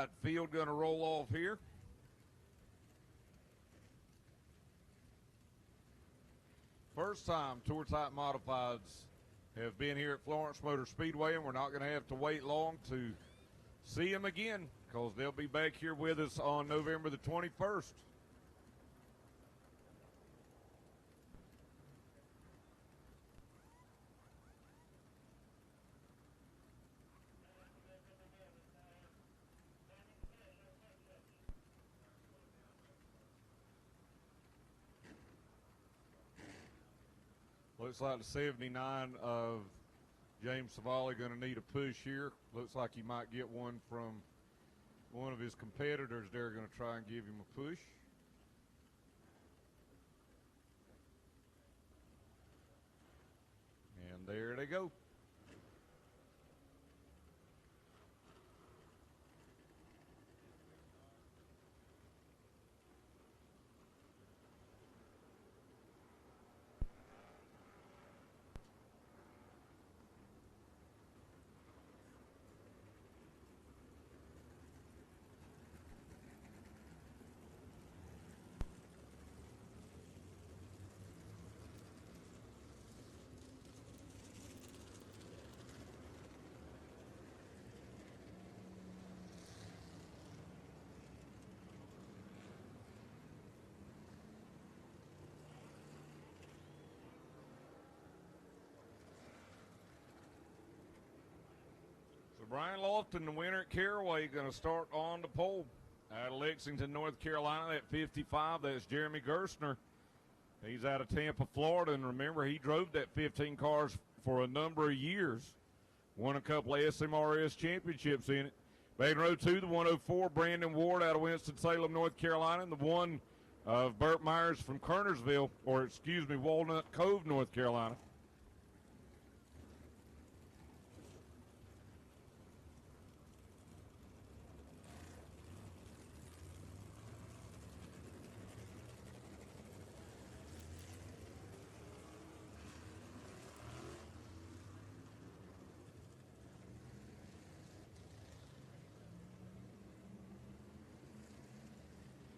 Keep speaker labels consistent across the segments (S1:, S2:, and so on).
S1: got field going to roll off here. First time Tour Type Modifieds have been here at Florence Motor Speedway, and we're not going to have to wait long to see them again because they'll be back here with us on November the 21st. Looks like the 79 of James Savali going to need a push here. Looks like he might get one from one of his competitors. They're going to try and give him a push. And there they go. Brian Lofton, the winner at Caraway, going to start on the pole. Out of Lexington, North Carolina, at 55, that's Jeremy Gerstner. He's out of Tampa, Florida, and remember, he drove that 15 cars for a number of years. Won a couple of SMRS championships in it. Back in row 2, the 104, Brandon Ward out of Winston-Salem, North Carolina, and the 1 of Burt Myers from Kernersville, or excuse me, Walnut Cove, North Carolina.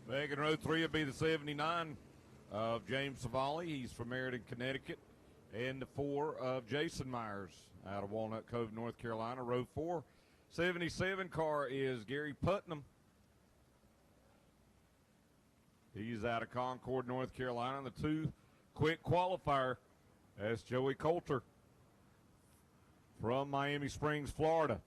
S1: Back in row 3 will be the 79 of James Savali. He's from Meriden, Connecticut. And the 4 of Jason Myers out of Walnut Cove, North Carolina. Row 4, 77 car is Gary Putnam. He's out of Concord, North Carolina. And the 2 quick qualifier, that's Joey Coulter from Miami Springs, Florida.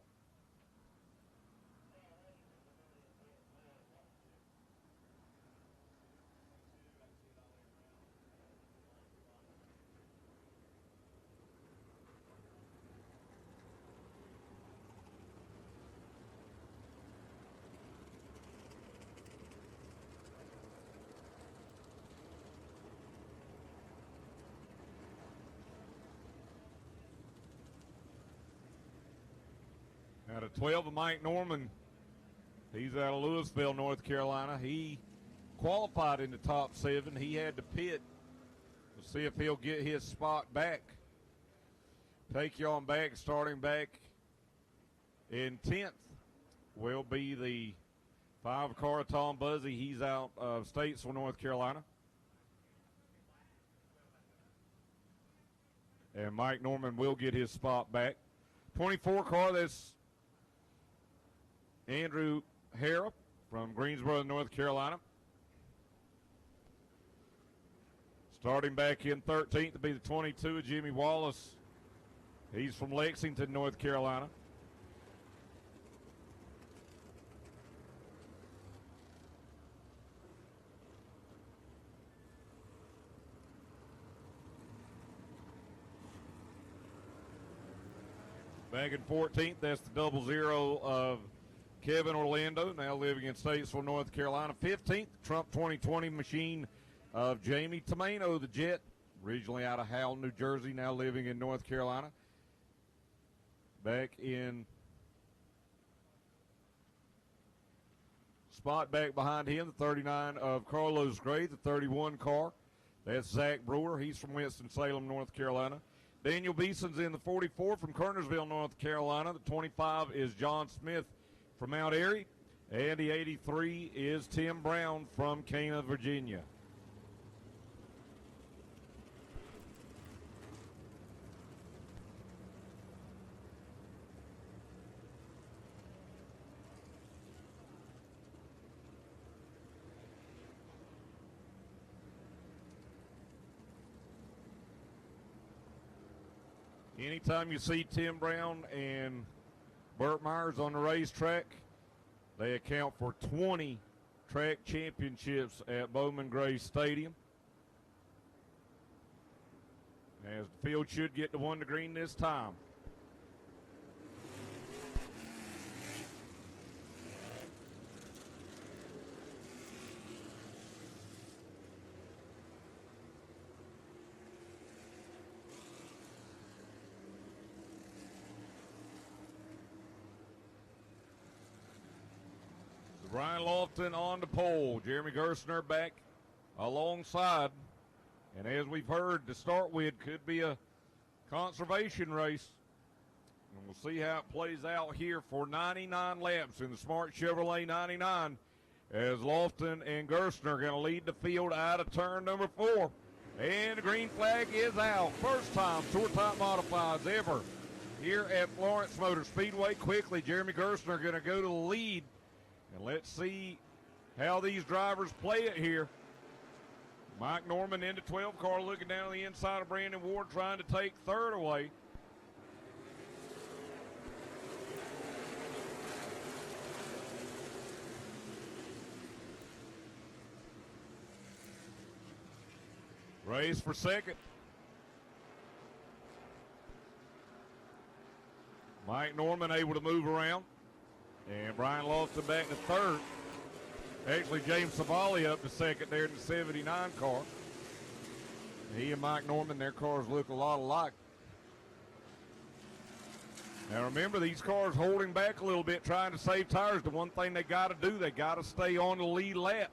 S1: Out of 12 of Mike Norman. He's out of Louisville, North Carolina. He qualified in the top 7. He had to pit. We'll see if he'll get his spot back. Take you on back, starting back in 10th will be the 5 car Tom Buzzy. He's out of Statesville, North Carolina. And Mike Norman will get his spot back. 24 car, that's Andrew Harrop from Greensboro, North Carolina. Starting back in 13th to be the 22 of Jimmy Wallace. He's from Lexington, North Carolina. Back in 14th, that's the 00 of Kevin Orlando, now living in Statesville, North Carolina. 15th, Trump 2020 machine of Jamie Tomeno, the Jet, originally out of Howell, New Jersey, now living in North Carolina. Back in spot back behind him, the 39 of Carlos Gray, the 31 car. That's Zach Brewer. He's from Winston-Salem, North Carolina. Daniel Beeson's in the 44 from Kernersville, North Carolina. The 25 is John Smith from Mount Airy. And the 83 is Tim Brown from Cana, Virginia. Anytime you see Tim Brown and Burt Myers on the racetrack, they account for 20 track championships at Bowman Gray Stadium. As the field should get to 1 to green this time. Brian Lofton on the pole. Jeremy Gerstner back alongside. And as we've heard, to start with, could be a conservation race. And we'll see how it plays out here for 99 laps in the Smart Chevrolet 99 as Lofton and Gerstner are going to lead the field out of turn number 4. And the green flag is out. First time short type modifieds ever here at Florence Motor Speedway. Quickly, Jeremy Gerstner going to go to the lead. And let's see how these drivers play it here. Mike Norman into 12 car, looking down the inside of Brandon Ward, trying to take third away. Race for second. Mike Norman able to move around. And Brian Lofton back to third. Actually, James Savali up to second there in the 79 car. He and Mike Norman, their cars look a lot alike. Now remember, these cars holding back a little bit, trying to save tires. The one thing they got to do, they got to stay on the lead lap.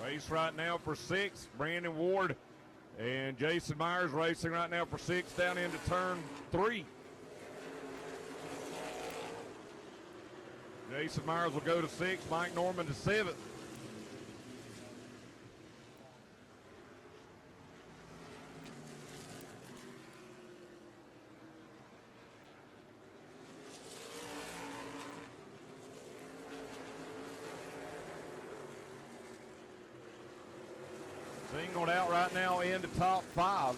S1: Race right now for 6. Brandon Ward and Jason Myers racing right now for 6 down into turn 3. Jason Myers will go to 6. Mike Norman to 7th. Singled out right now into top 5.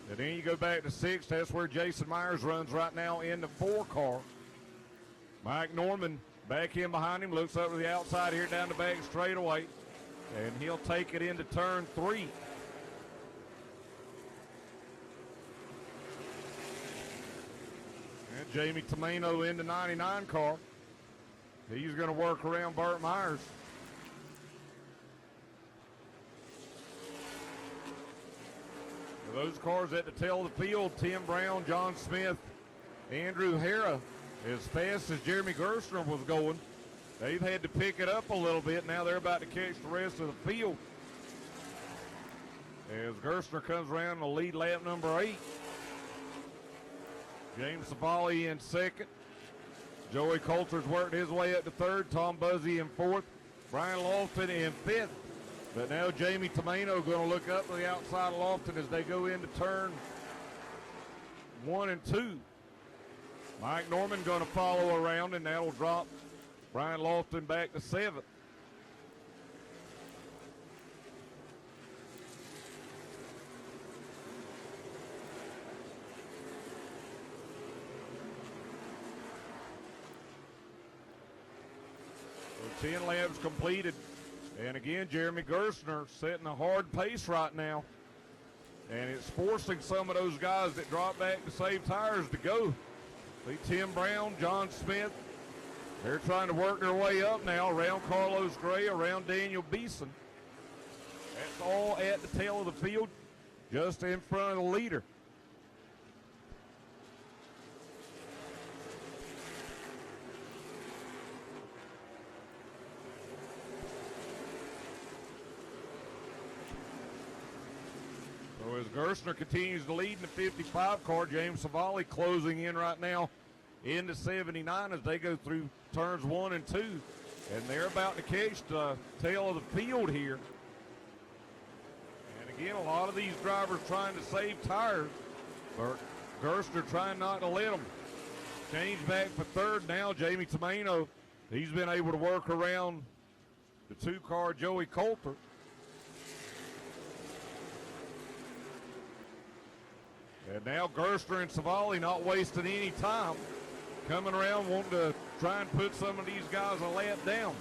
S1: And then you go back to 6. That's where Jason Myers runs right now in the 4 car. Mike Norman back in behind him. Looks up to the outside here down the back straightaway. And he'll take it into turn 3. And Jamie Tomino in the 99 car. He's going to work around Burt Myers. Those cars at the tail of the field, Tim Brown, John Smith, Andrew Hara, as fast as Jeremy Gerstner was going. They've had to pick it up a little bit. Now they're about to catch the rest of the field. As Gerstner comes around the lead lap number 8. James Savali in 2nd. Joey Coulter's worked his way up to 3rd. Tom Buzzy in 4th. Brian Lofton in 5th. But now Jamie Tomino going to look up to the outside of Lofton as they go into turn 1 and 2. Mike Norman going to follow around, and that'll drop Brian Lofton back to 7th. So 10 laps completed. And again, Jeremy Gerstner setting a hard pace right now. And it's forcing some of those guys that drop back to save tires to go. See Tim Brown, John Smith. They're trying to work their way up now around Carlos Gray, around Daniel Beeson. That's all at the tail of the field, just in front of the leader. as Gerstner continues to lead in the 55 car, James Savali closing in right now into 79 as they go through turns 1 and 2. And they're about to catch the tail of the field here. And again, a lot of these drivers trying to save tires, but Gerstner trying not to let them. Change back for third now, Jamie Tomeno. He's been able to work around the 2-car Joey Coulter. And now Gerstner and Savali not wasting any time. Coming around wanting to try and put some of these guys a lap down.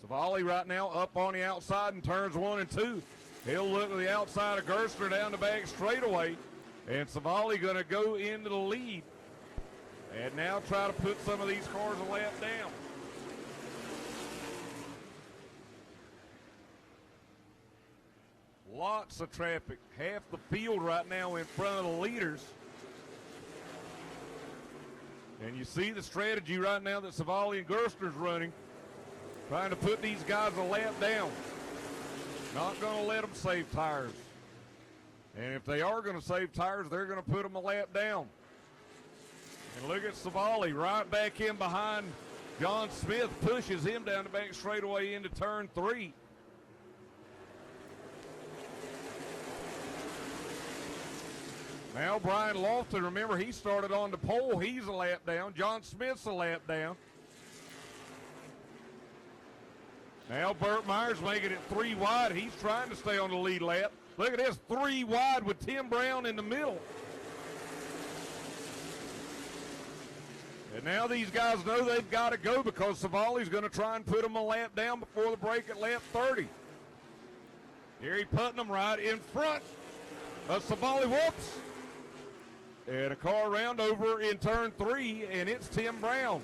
S1: Savali right now up on the outside in turns 1 and 2. He'll look to the outside of Gerstner down the back straightaway. And Savali going to go into the lead. And now try to put some of these cars a lap down. Lots of traffic. Half the field right now in front of the leaders. And you see the strategy right now that Savali and Gerstner's running. Trying to put these guys a lap down. Not going to let them save tires. And if they are going to save tires, they're going to put them a lap down. And look at Savali right back in behind John Smith. Pushes him down the back straightaway into turn 3. Now Brian Lofton, remember he started on the pole. He's a lap down. John Smith's a lap down. Now Burt Myers making it 3 wide. He's trying to stay on the lead lap. Look at this, 3 wide with Tim Brown in the middle. And now these guys know they've got to go because Savali's going to try and put them a lap down before the break at lap 30. Gary Putnam right in front of Savali. Whoops. And a car around over in turn 3, and it's Tim Brown.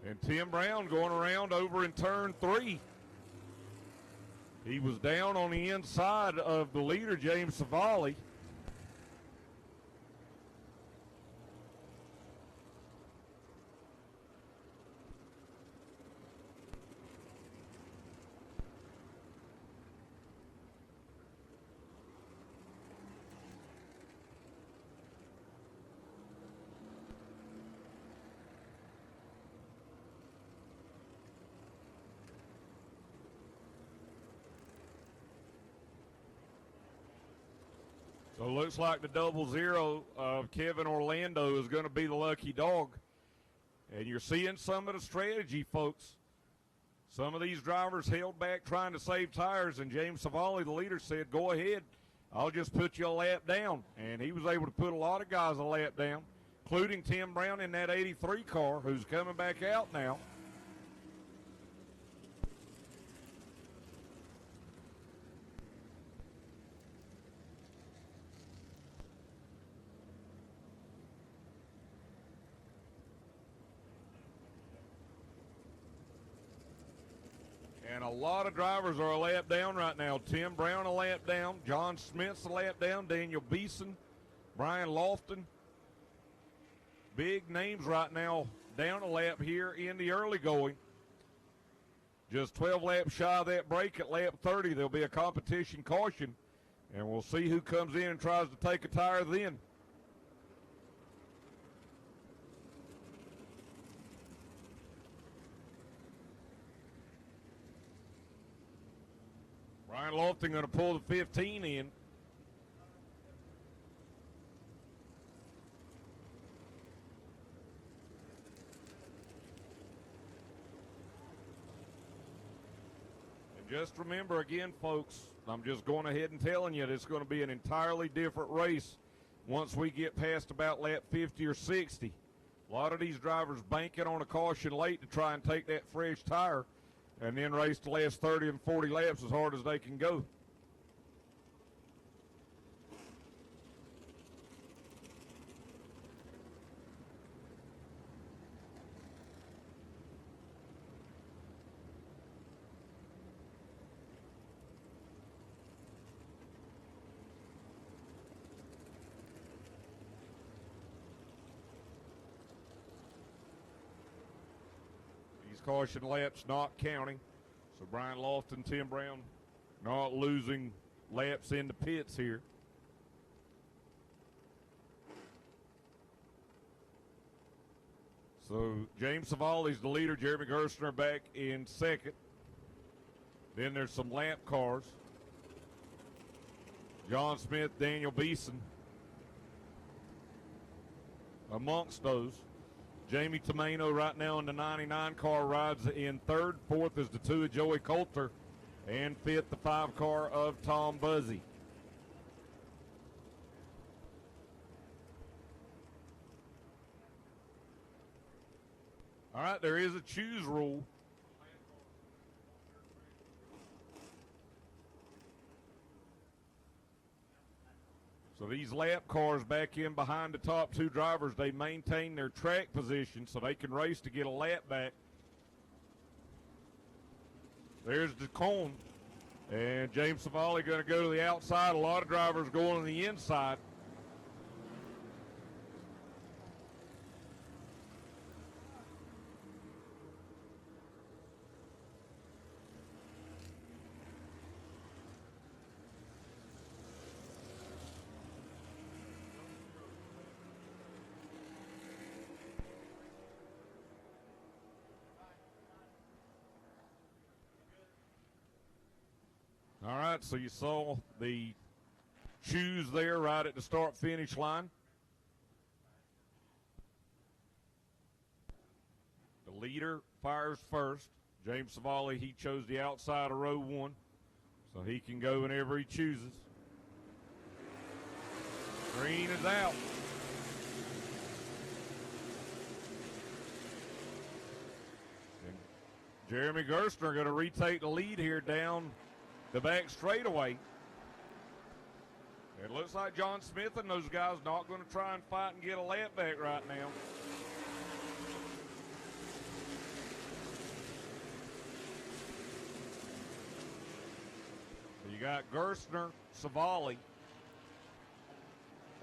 S1: And Tim Brown going around over in turn 3. He was down on the inside of the leader, James Savali. So it looks like the 00 of Kevin Orlando is going to be the lucky dog. And you're seeing some of the strategy, folks. Some of these drivers held back trying to save tires, and James Savali, the leader, said, go ahead, I'll just put you a lap down. And he was able to put a lot of guys a lap down, including Tim Brown in that 83 car, who's coming back out now. And a lot of drivers are a lap down right now. Tim Brown a lap down. John Smith's a lap down. Daniel Beeson. Brian Lofton. Big names right now down a lap here in the early going. Just 12 laps shy of that break at lap 30. There'll be a competition caution. And we'll see who comes in and tries to take a tire then. Brian Lofton going to pull the 15 in. And just remember again, folks, I'm just going ahead and telling you it's going to be an entirely different race once we get past about lap 50 or 60. A lot of these drivers banking on a caution late to try and take that fresh tire and then race the last 30 and 40 laps as hard as they can go. caution laps not counting. So Brian Lofton, Tim Brown not losing laps in the pits here. So James Savali's the leader. Jeremy Gerstner back in second. Then there's some lap cars. John Smith, Daniel Beeson amongst those. Jamie Tomeno right now in the 99 car rides in third. Fourth is the 2 of Joey Coulter. And fifth, the 5 car of Tom Buzzy. All right, there is a choose rule. So these lap cars back in behind the top 2 drivers, they maintain their track position so they can race to get a lap back. There's the cone. And James Savali going to go to the outside. A lot of drivers going on the inside. All right, so you saw the choose there right at the start-finish line. The leader fires first. James Savali, he chose the outside of row 1, so he can go whenever he chooses. Green is out. And Jeremy Gerstner going to retake the lead here down the back straightaway. It looks like John Smith and those guys not going to try and fight and get a lap back right now. So you got Gerstner, Savali,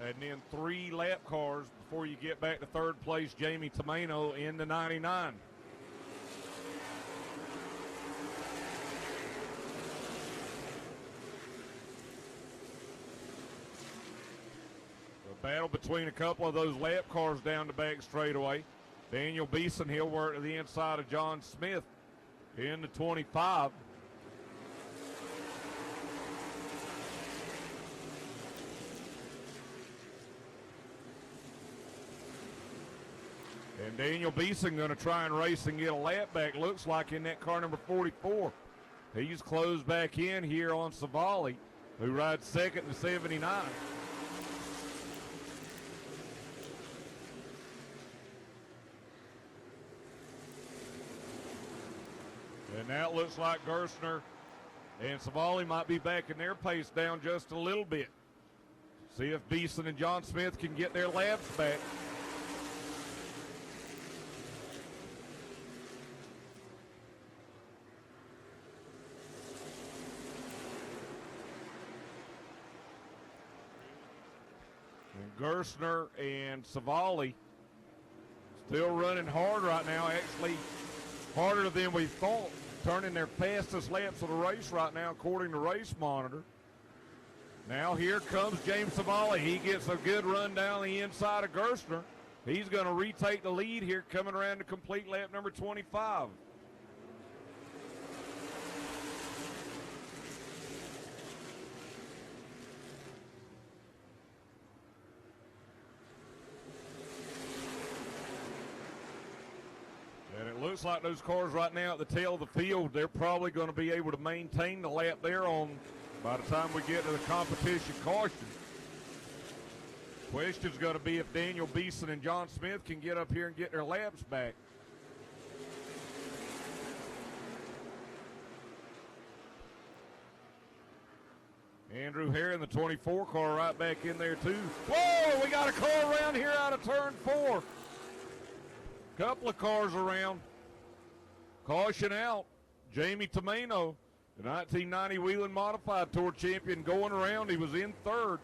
S1: and then 3 lap cars before you get back to third place, Jamie Tomeno in the 99. Battle between a couple of those lap cars down the back straightaway. Daniel Beeson, he'll work to the inside of John Smith in the 25. And Daniel Beeson going to try and race and get a lap back, looks like, in that car number 44. He's closed back in here on Savali, who rides second to 79. And now it looks like Gerstner and Savali might be backing their pace down just a little bit. See if Beeson and John Smith can get their laps back. And Gerstner and Savali still running hard right now, actually harder than we thought, turning their fastest laps of the race right now according to Race Monitor. Now here comes James Savali. He gets a good run down the inside of Gerstner. He's going to retake the lead here coming around to complete lap number 25. Looks like those cars right now at the tail of the field, they're probably going to be able to maintain the lap they're on by the time we get to the competition caution. Question's going to be if Daniel Beeson and John Smith can get up here and get their laps back. Andrew Hare in the 24 car right back in there too. Whoa, we got a car around here out of turn 4. Couple of cars around. Caution out. Jamie Tomeno, the 1990 Whelen Modified Tour champion, going around. He was in third.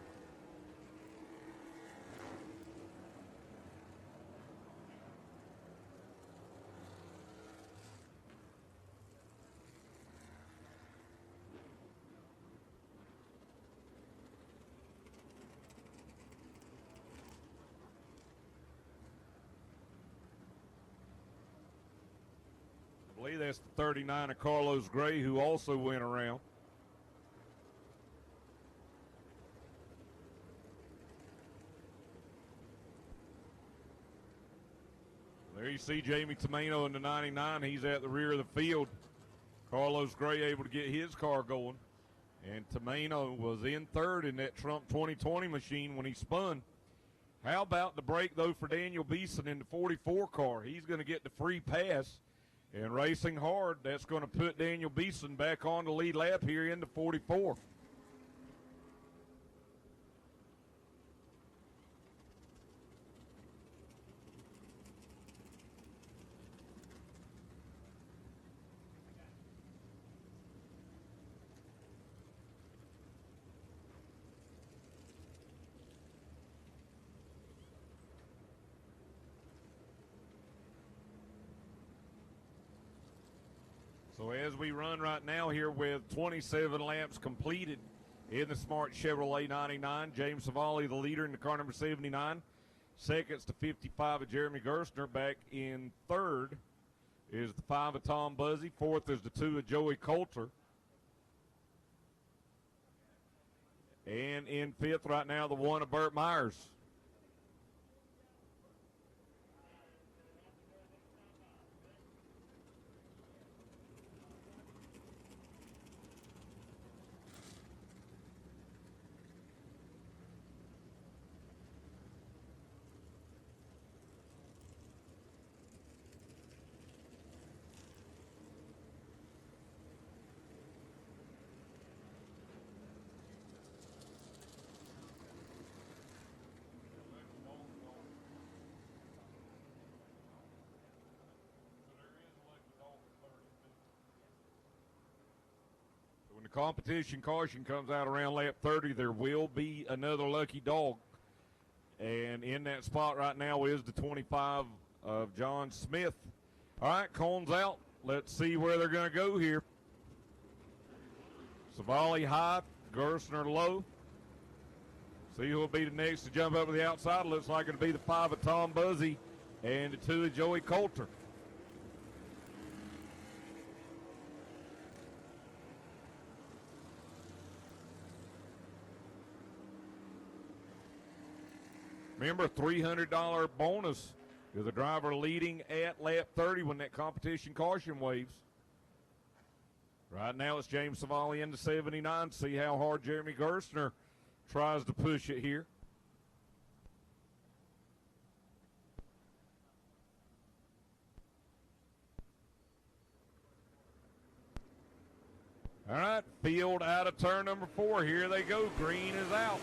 S1: That's the 39 of Carlos Gray, who also went around. There you see Jamie Tomeno in the 99. He's at the rear of the field. Carlos Gray able to get his car going. And Tomeno was in third in that Trump 2020 machine when he spun. How about the break, though, for Daniel Beeson in the 44 car? He's going to get the free pass. And racing hard, that's going to put Daniel Beeson back on the lead lap here in the 44. So as we run right now here with 27 laps completed in the Smart Chevrolet 99, James Savali, the leader in the car number 79. Seconds to 55 of Jeremy Gerstner. Back in third is the 5 of Tom Buzzy. Fourth is the 2 of Joey Coulter. And in fifth right now, the 1 of Burt Myers. When the competition caution comes out around lap 30, there will be another lucky dog. And in that spot right now is the 25 of John Smith. All right, cones out. Let's see where they're going to go here. Savali high, Gerstner low. See who will be the next to jump over the outside. Looks like it'll be the 5 of Tom Buzzy and the 2 of Joey Coulter. Remember, $300 bonus to the driver leading at lap 30 when that competition caution waves. Right now it's James Savali into 79. See how hard Jeremy Gerstner tries to push it here. All right, field out of turn number 4. Here they go. Green is out.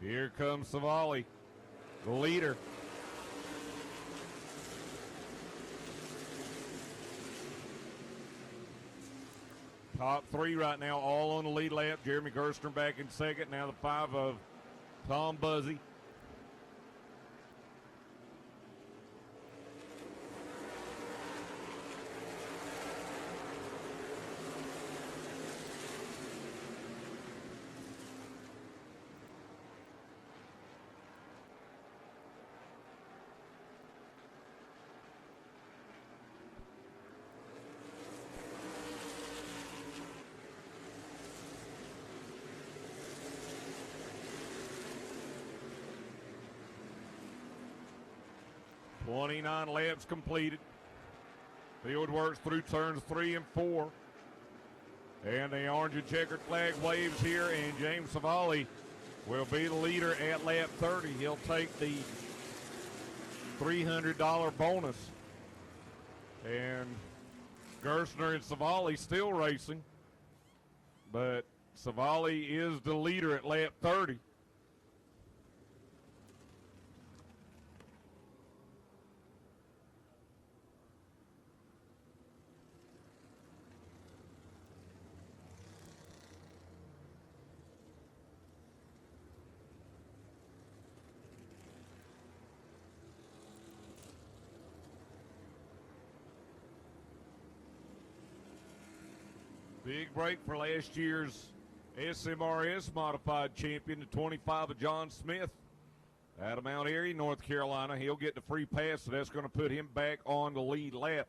S1: Here comes Savali, the leader. Top 3 right now, all on the lead lap. Jeremy Gerstner back in second. Now the 5 of Tom Buzzy. Twenty-nine laps completed. Field works through turns 3 and 4. And the orange and checkered flag waves here, and James Savali will be the leader at lap 30. He'll take the $300 bonus. And Gerstner and Savali still racing, but Savali is the leader at lap 30. Big break for last year's SMRS modified champion, the 25 of John Smith out of Mount Airy, North Carolina. He'll get the free pass, so that's going to put him back on the lead lap.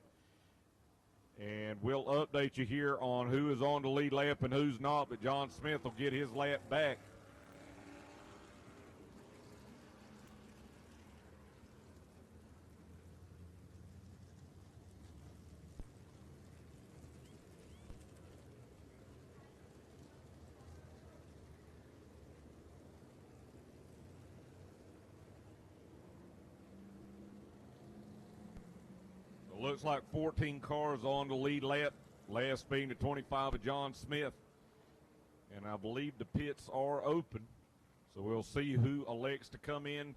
S1: And we'll update you here on who is on the lead lap and who's not, but John Smith will get his lap back. Looks like 14 cars on the lead lap, last being the 25 of John Smith. And I believe the pits are open, so we'll see who elects to come in,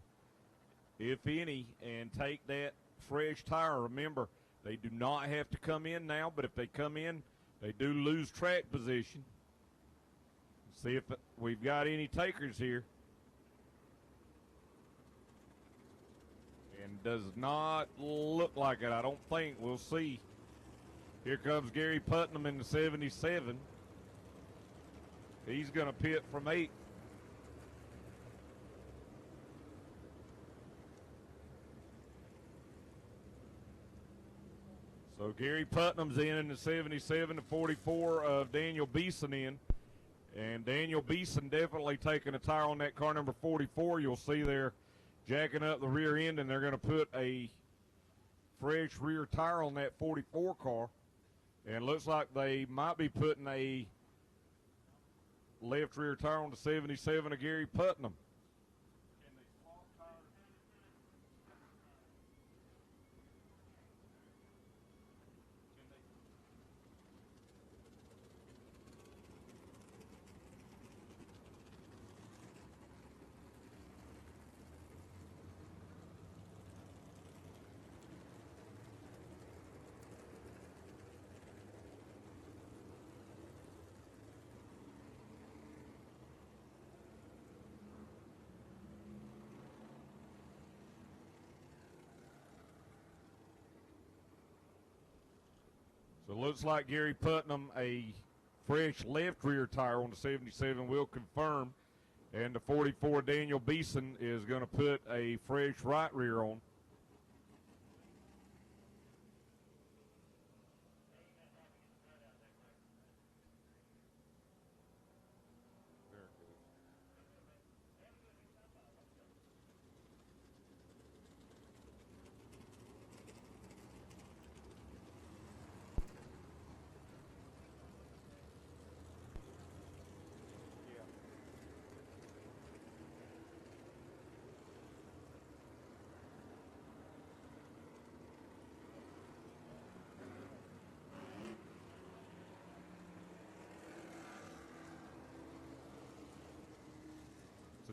S1: if any, and take that fresh tire. Remember, they do not have to come in now, but if they come in, they do lose track position. See if we've got any takers here. And does not look like it. I don't think. We'll see. Here comes Gary Putnam in the 77. He's going to pit from 8th. So Gary Putnam's in the 77, the 44 of Daniel Beeson in. And Daniel Beeson definitely taking a tire on that car number 44. You'll see there jacking up the rear end, and they're going to put a fresh rear tire on that 44 car. And looks like they might be putting a left rear tire on the 77 of Gary Putnam. So it looks like Gary Putnam, a fresh left rear tire on the 77 will confirm. And the 44 Daniel Beeson is going to put a fresh right rear on.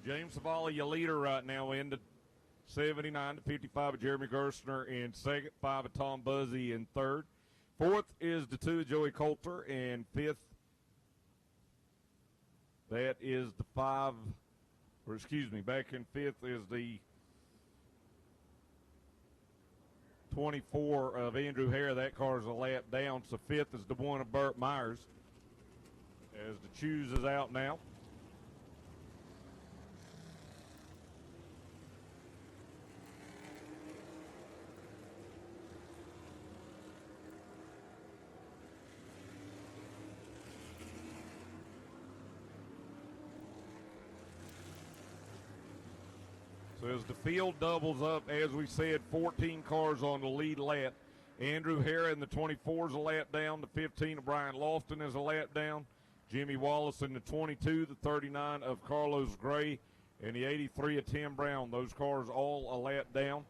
S1: James Savali, your leader right now in the 79 to 55 of Jeremy Gerstner in second, 5 of Tom Buzzy in third. Fourth is the 2 of Joey Coulter, and fifth, that is the 5, or excuse me, back in fifth is the 24 of Andrew Hare. That car is a lap down, so fifth is the 1 of Burt Myers as the choose is out now. So as the field doubles up, as we said, 14 cars on the lead lap. Andrew Hare in the 24 is a lap down. The 15 of Brian Lofton is a lap down. Jimmy Wallace in the 22, the 39 of Carlos Gray, and the 83 of Tim Brown. Those cars all a lap down.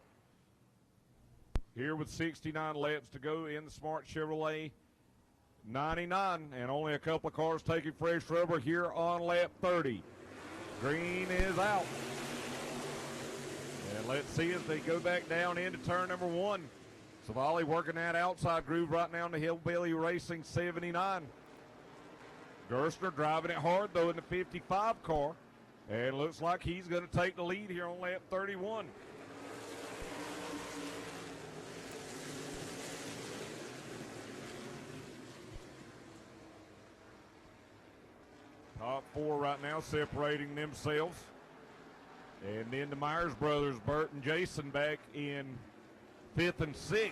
S1: Here with 69 laps to go in the Smart Chevrolet 99, and only a couple of cars taking fresh rubber here on lap 30. Green is out. And let's see as they go back down into turn number 1. Savali working that outside groove right now in the Hillbilly Racing 79. Gerstner driving it hard, though, in the 55 car. And looks like he's going to take the lead here on lap 31. 4 right now separating themselves. And then the Myers brothers, Bert and Jason, back in 5th and 6th.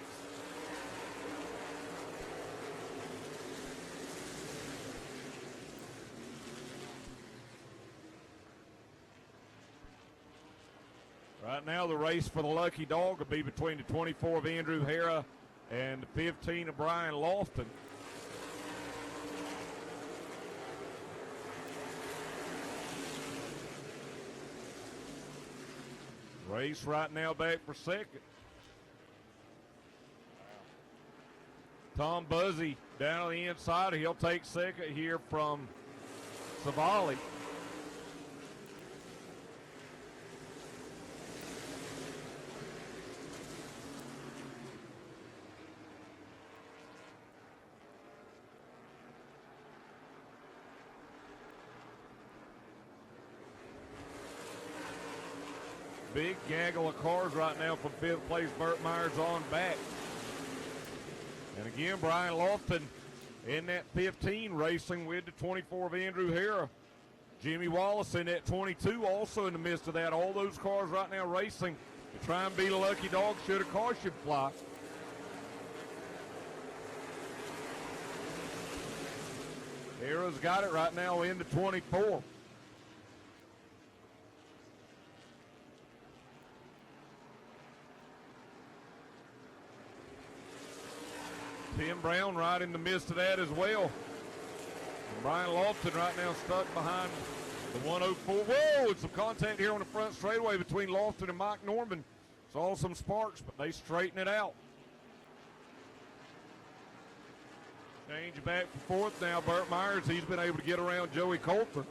S1: Right now, the race for the Lucky Dog will be between the 24 of Andrew Hara and the 15 of Brian Lofton. Race right now back for second. Tom Buzzy down on the inside. He'll take second here from Savali. Big gaggle of cars right now from 5th place. Burt Myers on back. And again, Brian Lofton in that 15 racing with the 24 of Andrew Hara. Jimmy Wallace in that 22 also in the midst of that. All those cars right now racing to try and beat a Lucky Dog should a caution fly. Hara's got it right now in the 24. Tim Brown right in the midst of that as well. And Brian Lofton right now stuck behind the 104. Whoa, it's some contact here on the front straightaway between Lofton and Mike Norman. Saw some sparks, but they straighten it out. Change back for 4th now. Burt Myers, he's been able to get around Joey Coulter.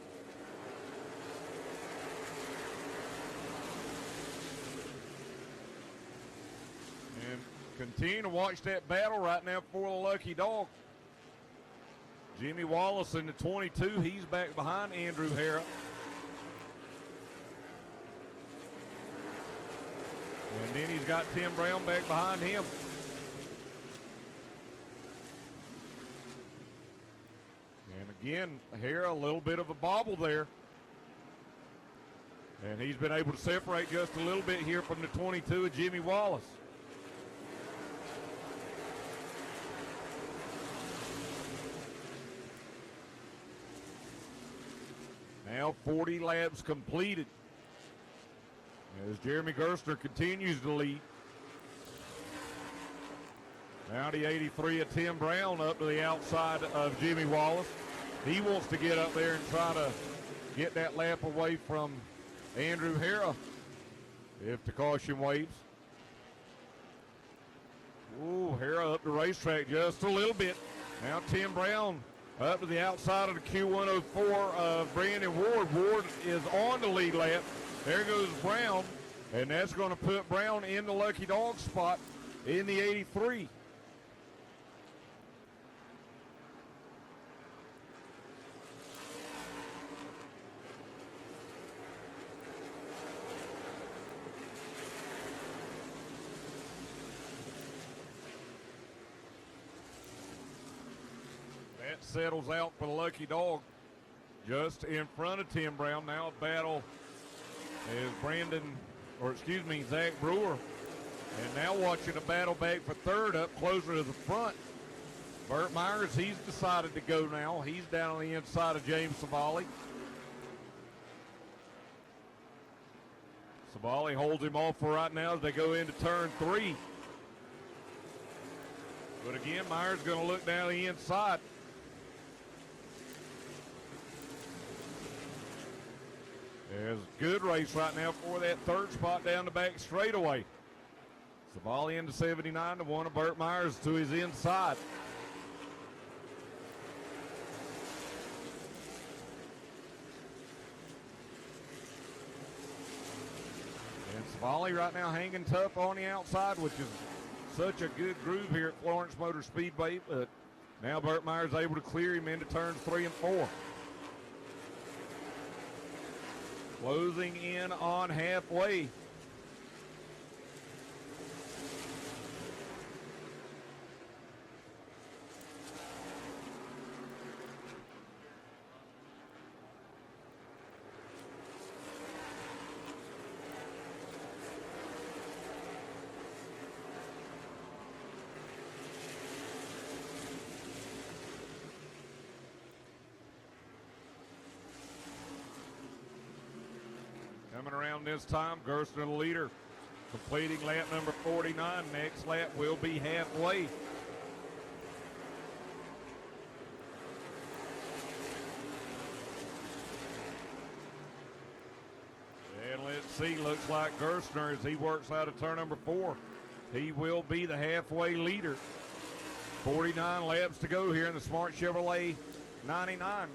S1: Continue to watch that battle right now for the Lucky Dog. Jimmy Wallace in the 22. He's back behind Andrew Hara. And then he's got Tim Brown back behind him. And again, Hara, a little bit of a bobble there. And he's been able to separate just a little bit here from the 22 of Jimmy Wallace. Now 40 laps completed as Jeremy Gerstner continues to lead. Now the 83 of Tim Brown up to the outside of Jimmy Wallace. He wants to get up there and try to get that lap away from Andrew Hara if the caution waves. Ooh, Hara up the racetrack just a little bit. Now Tim Brown up to the outside of the Q104 of Brandon Ward. Ward is on the lead lap. There goes Brown, and that's going to put Brown in the Lucky Dog spot in the 83. Settles out for the Lucky Dog just in front of Tim Brown. Now a battle is Zach Brewer. And now watching a battle back for 3rd up closer to the front. Burt Myers, he's decided to go now. He's down on the inside of James Savali. Savali holds him off for right now as they go into turn 3. But again, Myers going to look down the inside. There's a good race right now for that 3rd spot down the back straightaway. Savali into 79 to one of Burt Myers to his inside. And Savali right now hanging tough on the outside, which is such a good groove here at Florence Motor Speedway. But now Burt Myers able to clear him into turns 3 and 4. Closing in on halfway. Coming around this time, Gerstner the leader, completing lap number 49. Next lap will be halfway. And let's see, looks like Gerstner, as he works out of turn number 4, he will be the halfway leader. 49 laps to go here in the Smart Chevrolet 99.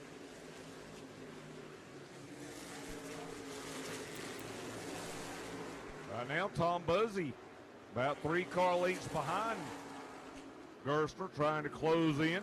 S1: Right now, Tom Buzzy about 3 car lengths behind Gerstner, trying to close in.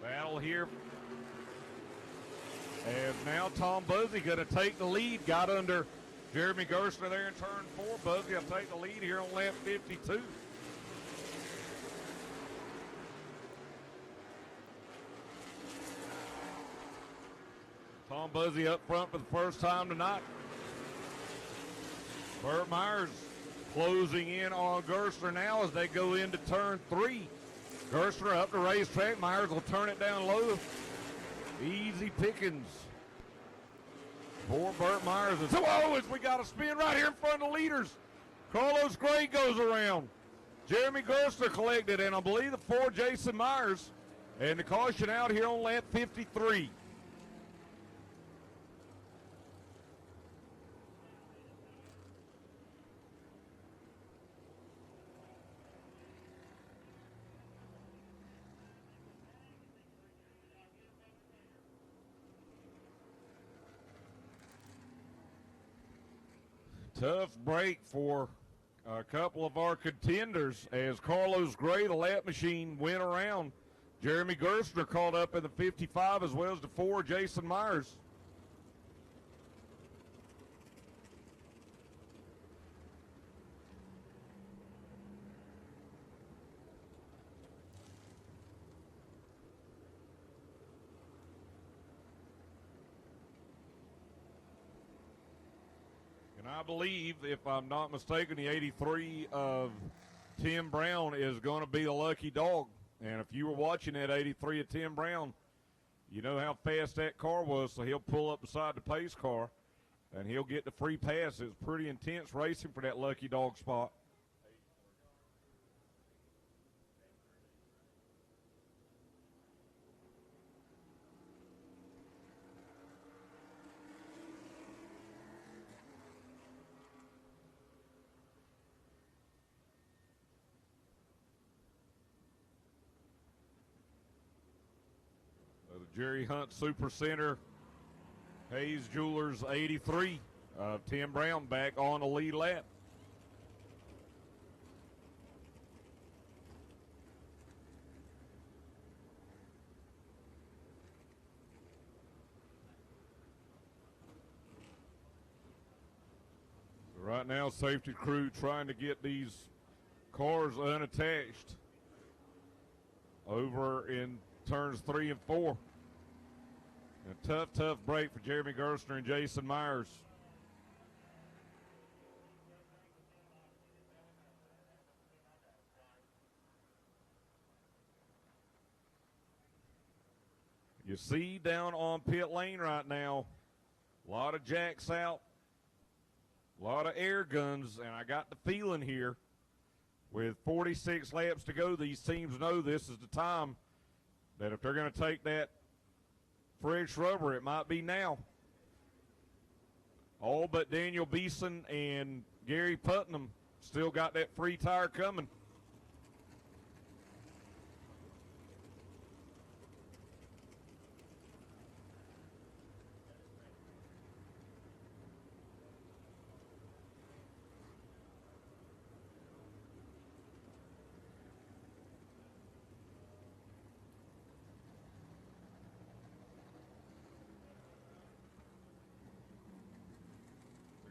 S1: Battle here. And now Tom Buzzy going to take the lead. Got under Jeremy Gerstner there in turn 4. Buzzy will take the lead here on lap 52. Tom Buzzy up front for the first time tonight. Burt Myers closing in on Gerstner now as they go into turn 3. Gerstner up the racetrack. Myers will turn it down low. Easy pickings for Burt Myers. And so, as we got a spin right here in front of the leaders. Carlos Gray goes around. Jeremy Gerstner collected, and I believe the 4, Jason Myers. And the caution out here on lap 53. Tough break for a couple of our contenders as Carlos Gray, the lap machine, went around. Jeremy Gerstner caught up in the 55 as well as the 4, Jason Myers. I believe, if I'm not mistaken, the 83 of Tim Brown is going to be a lucky dog. And if you were watching that 83 of Tim Brown, you know how fast that car was, so he'll pull up beside the pace car, and he'll get the free pass. It's pretty intense racing for that lucky dog spot. Jerry Hunt Super Center, Hayes Jewelers 83 of Tim Brown back on the lead lap. So right now, safety crew trying to get these cars unattached over in turns 3 and 4. A tough break for Jeremy Gerstner and Jason Myers. You see down on pit lane right now, a lot of jacks out, a lot of air guns, and I got the feeling here with 46 laps to go, these teams know this is the time that if they're going to take that fresh rubber, it might be now. All but Daniel Beeson and Gary Putnam still got that free tire coming.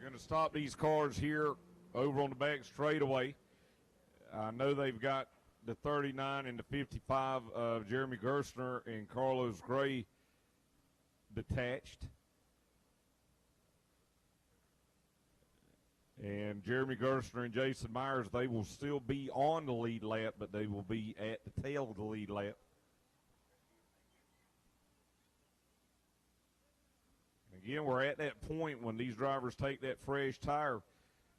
S1: Going to stop these cars here over on the back straightaway. I know they've got the 39 and the 55 of Jeremy Gerstner and Carlos Gray detached. And Jeremy Gerstner and Jason Myers, they will still be on the lead lap, but they will be at the tail of the lead lap. Again, we're at that point when these drivers take that fresh tire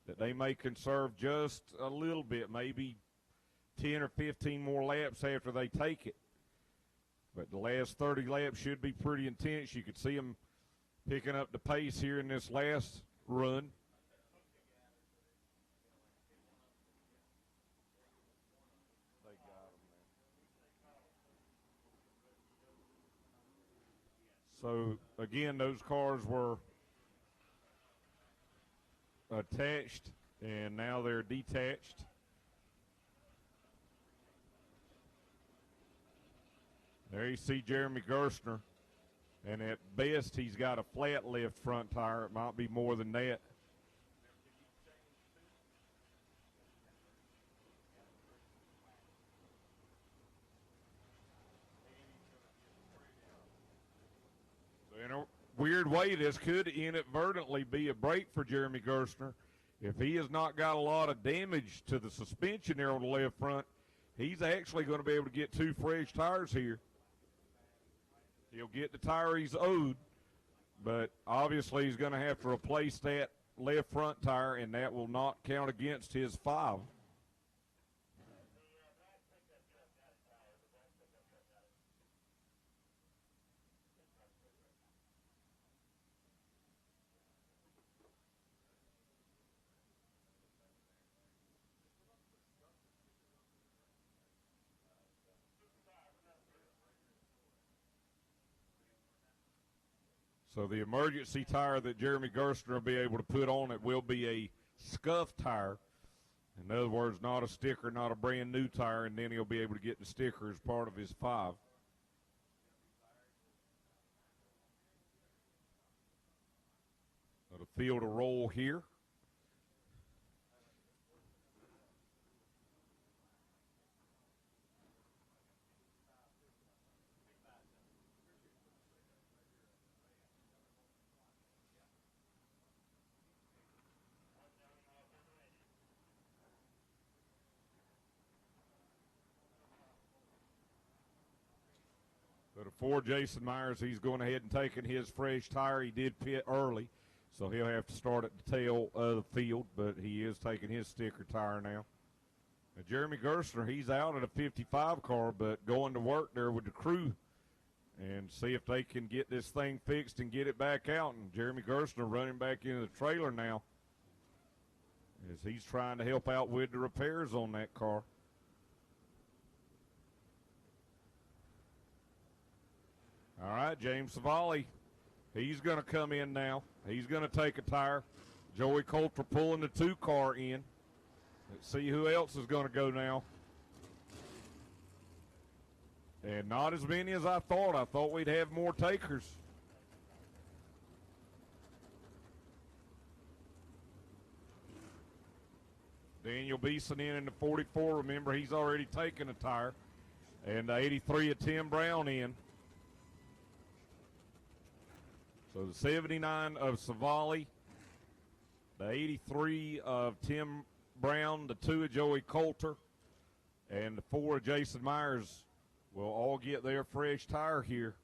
S1: that they may conserve just a little bit, maybe 10 or 15 more laps after they take it. But the last 30 laps should be pretty intense. You could see them picking up the pace here in this last run. So, again, those cars were attached, and now they're detached. There you see Jeremy Gerstner, and at best he's got a flat left front tire. It might be more than that. In a weird way, this could inadvertently be a break for Jeremy Gerstner. If he has not got a lot of damage to the suspension there on the left front, he's actually going to be able to get 2 fresh tires here. He'll get the tire he's owed, but obviously he's going to have to replace that left front tire, and that will not count against his 5. So the emergency tire that Jeremy Gerstner will be able to put on it will be a scuff tire. In other words, not a sticker, not a brand new tire, and then he'll be able to get the sticker as part of his 5. So the field will roll here. But for Jason Myers, he's going ahead and taking his fresh tire. He did pit early, so he'll have to start at the tail of the field, but he is taking his sticker tire now. Now Jeremy Gerstner, he's out at a 55 car, but going to work there with the crew and see if they can get this thing fixed and get it back out. And Jeremy Gerstner running back into the trailer now as he's trying to help out with the repairs on that car. All right, James Savali, he's going to come in now. He's going to take a tire. Joey Coulter pulling the 2 car in. Let's see who else is going to go now. And not as many as I thought. I thought we'd have more takers. Daniel Beeson in the 44. Remember, he's already taken a tire. And the 83 of Tim Brown in. So the 79 of Savali, the 83 of Tim Brown, the 2 of Joey Coulter, and the 4 of Jason Myers will all get their fresh tire here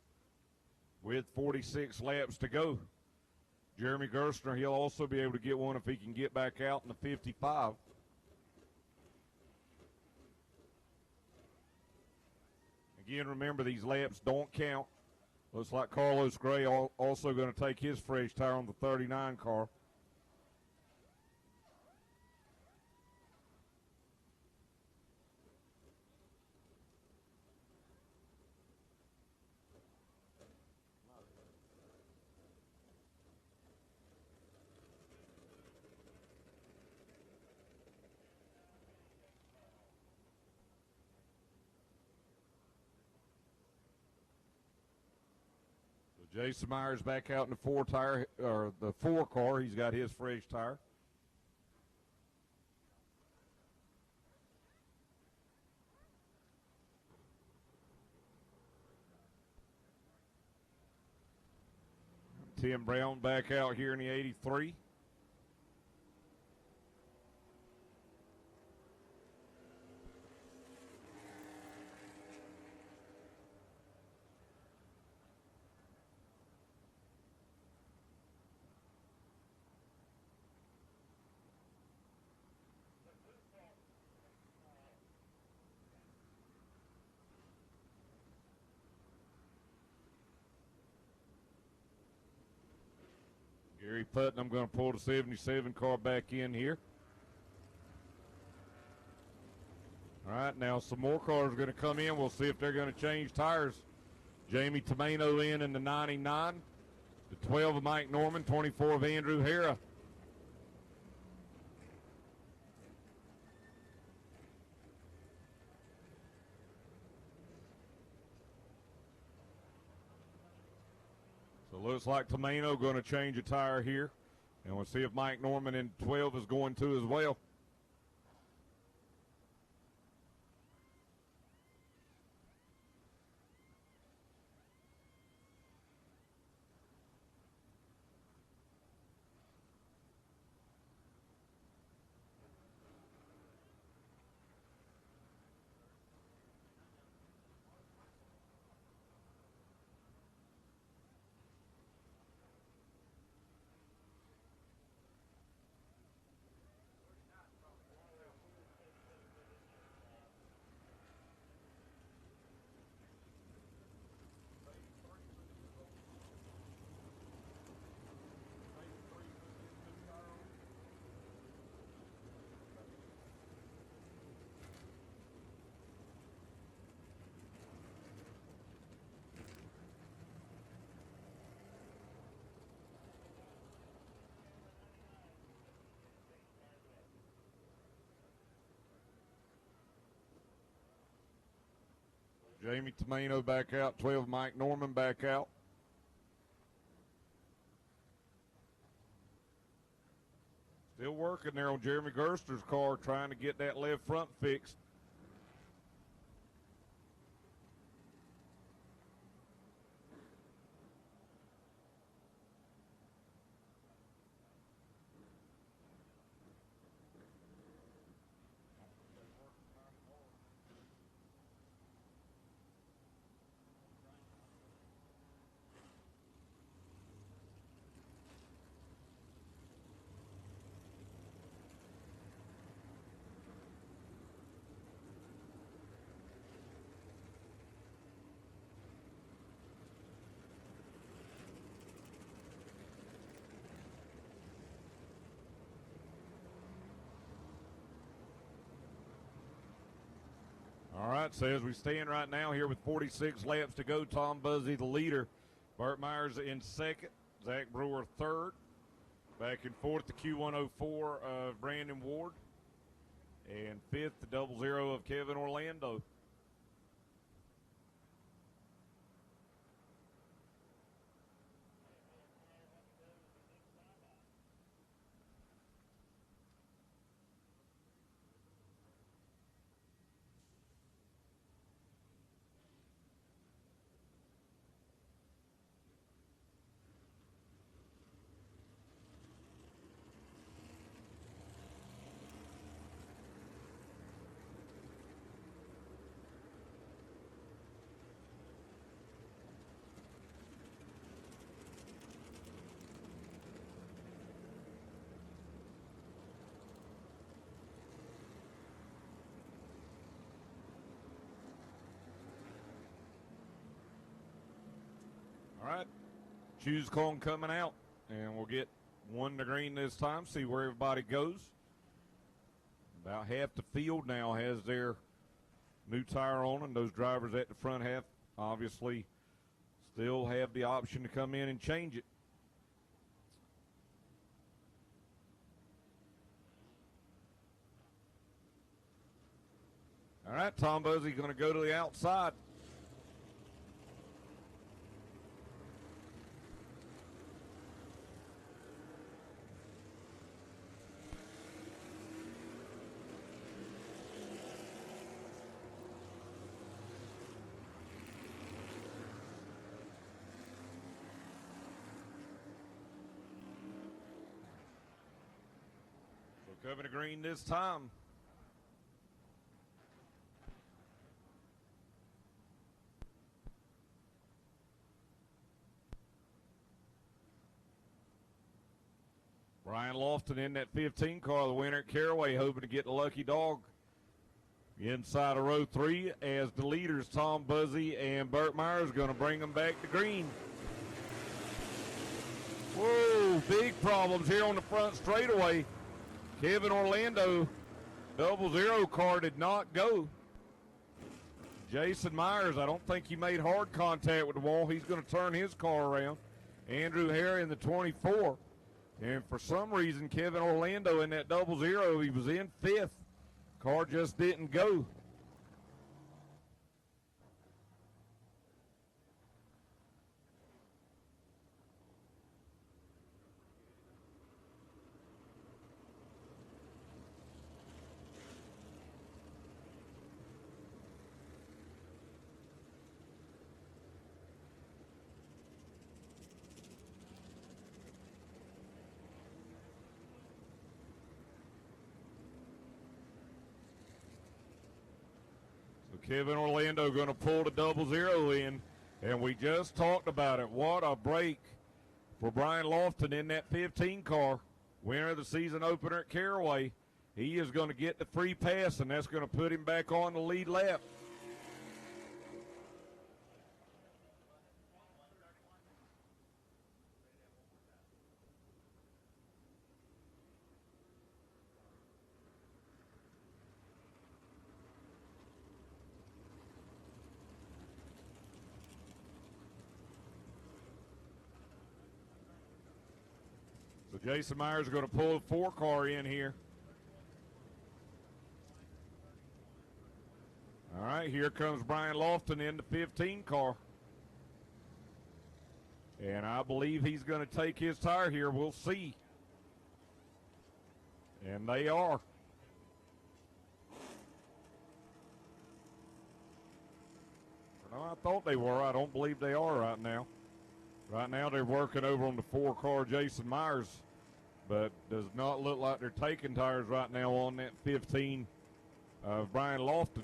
S1: with 46 laps to go. Jeremy Gerstner, he'll also be able to get one if he can get back out in the 55. Again, remember, these laps don't count. Looks like Carlos Gray also going to take his fresh tire on the 39 car. Jason Myers back out in the 4 tire, or the 4 car. He's got his fresh tire. Tim Brown back out here in the 83. Larry Putnam going to pull the 77 car back in here. All right, now some more cars are going to come in. We'll see if they're going to change tires. Jamie Tomeno in the 99. The 12 of Mike Norman, 24 of Andrew Hara. So it looks like Tomeno going to change a tire here. And we'll see if Mike Norman in 12 is going to as well. Jamie Tomeno back out, 12 Mike Norman back out. Still working there on Jeremy Gerster's car, trying to get that left front fixed. All right, so as we stand right now here with 46 laps to go, Tom Buzzy the leader. Burt Myers in second, Zach Brewer third. Back and forth, the Q104 of Brandon Ward. And fifth, the 00 of Kevin Orlando. All right, choose cone coming out, and we'll get one to green this time, see where everybody goes. About half the field now has their new tire on, and those drivers at the front half obviously still have the option to come in and change it. All right, Tom Buzzy going to go to the outside. Coming to green this time. Brian Lofton in that 15 car, the winner at Caraway, hoping to get the lucky dog inside of row 3 as the leaders, Tom Buzzy and Burt Myers, going to bring them back to green. Whoa, big problems here on the front straightaway. Kevin Orlando, 00 car did not go. Jason Myers, I don't think he made hard contact with the wall. He's going to turn his car around. Andrew Harry in the 24. And for some reason, Kevin Orlando in that 00, he was in 5th. Car just didn't go. Kevin Orlando going to pull the 00 in, and we just talked about it. What a break for Brian Lofton in that 15 car. Winner of the season opener at Caraway. He is going to get the free pass, and that's going to put him back on the lead lap. So Jason Myers is going to pull the 4 car in here. All right, here comes Brian Lofton in the 15 car. And I believe he's going to take his tire here. We'll see. And they are. No, I thought they were. I don't believe they are right now. Right now they're working over on the 4 car Jason Myers, but does not look like they're taking tires right now on that 15 of Brian Lofton.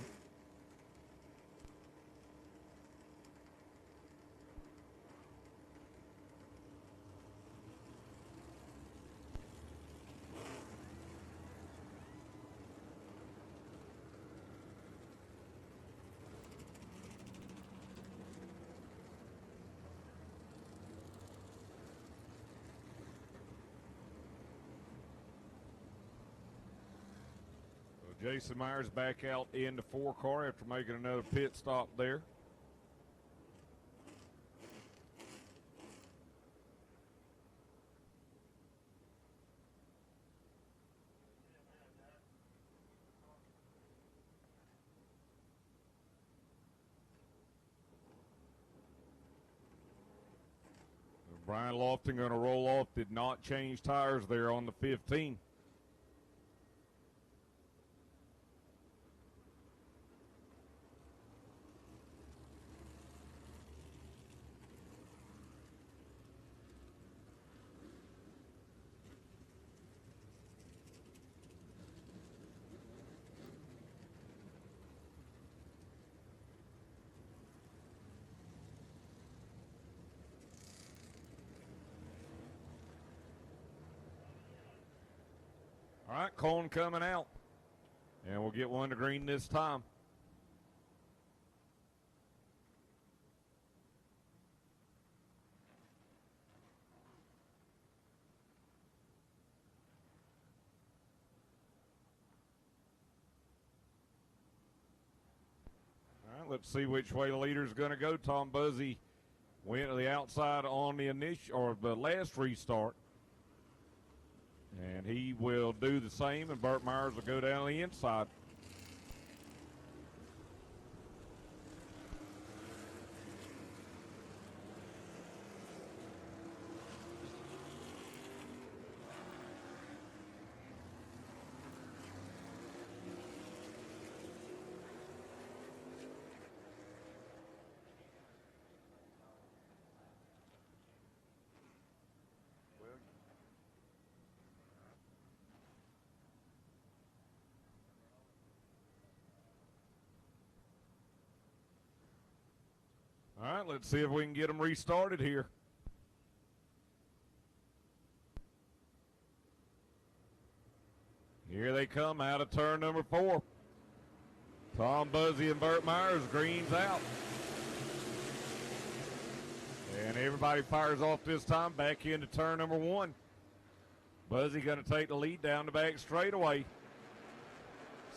S1: Jason Myers back out in the 4 car after making another pit stop there. Brian Lofton going to roll off, did not change tires there on the 15. All right, cone coming out. And we'll get one to green this time. All right, let's see which way the leader's going to go. Tom Buzzy went to the outside on the initial or the last restart. And he will do the same, and Burt Myers will go down the inside. All right, let's see if we can get them restarted here. Here they come out of turn number 4. Tom Buzzy and Burt Myers, green's out. And everybody fires off this time back into turn number 1. Buzzy going to take the lead down the back straightaway.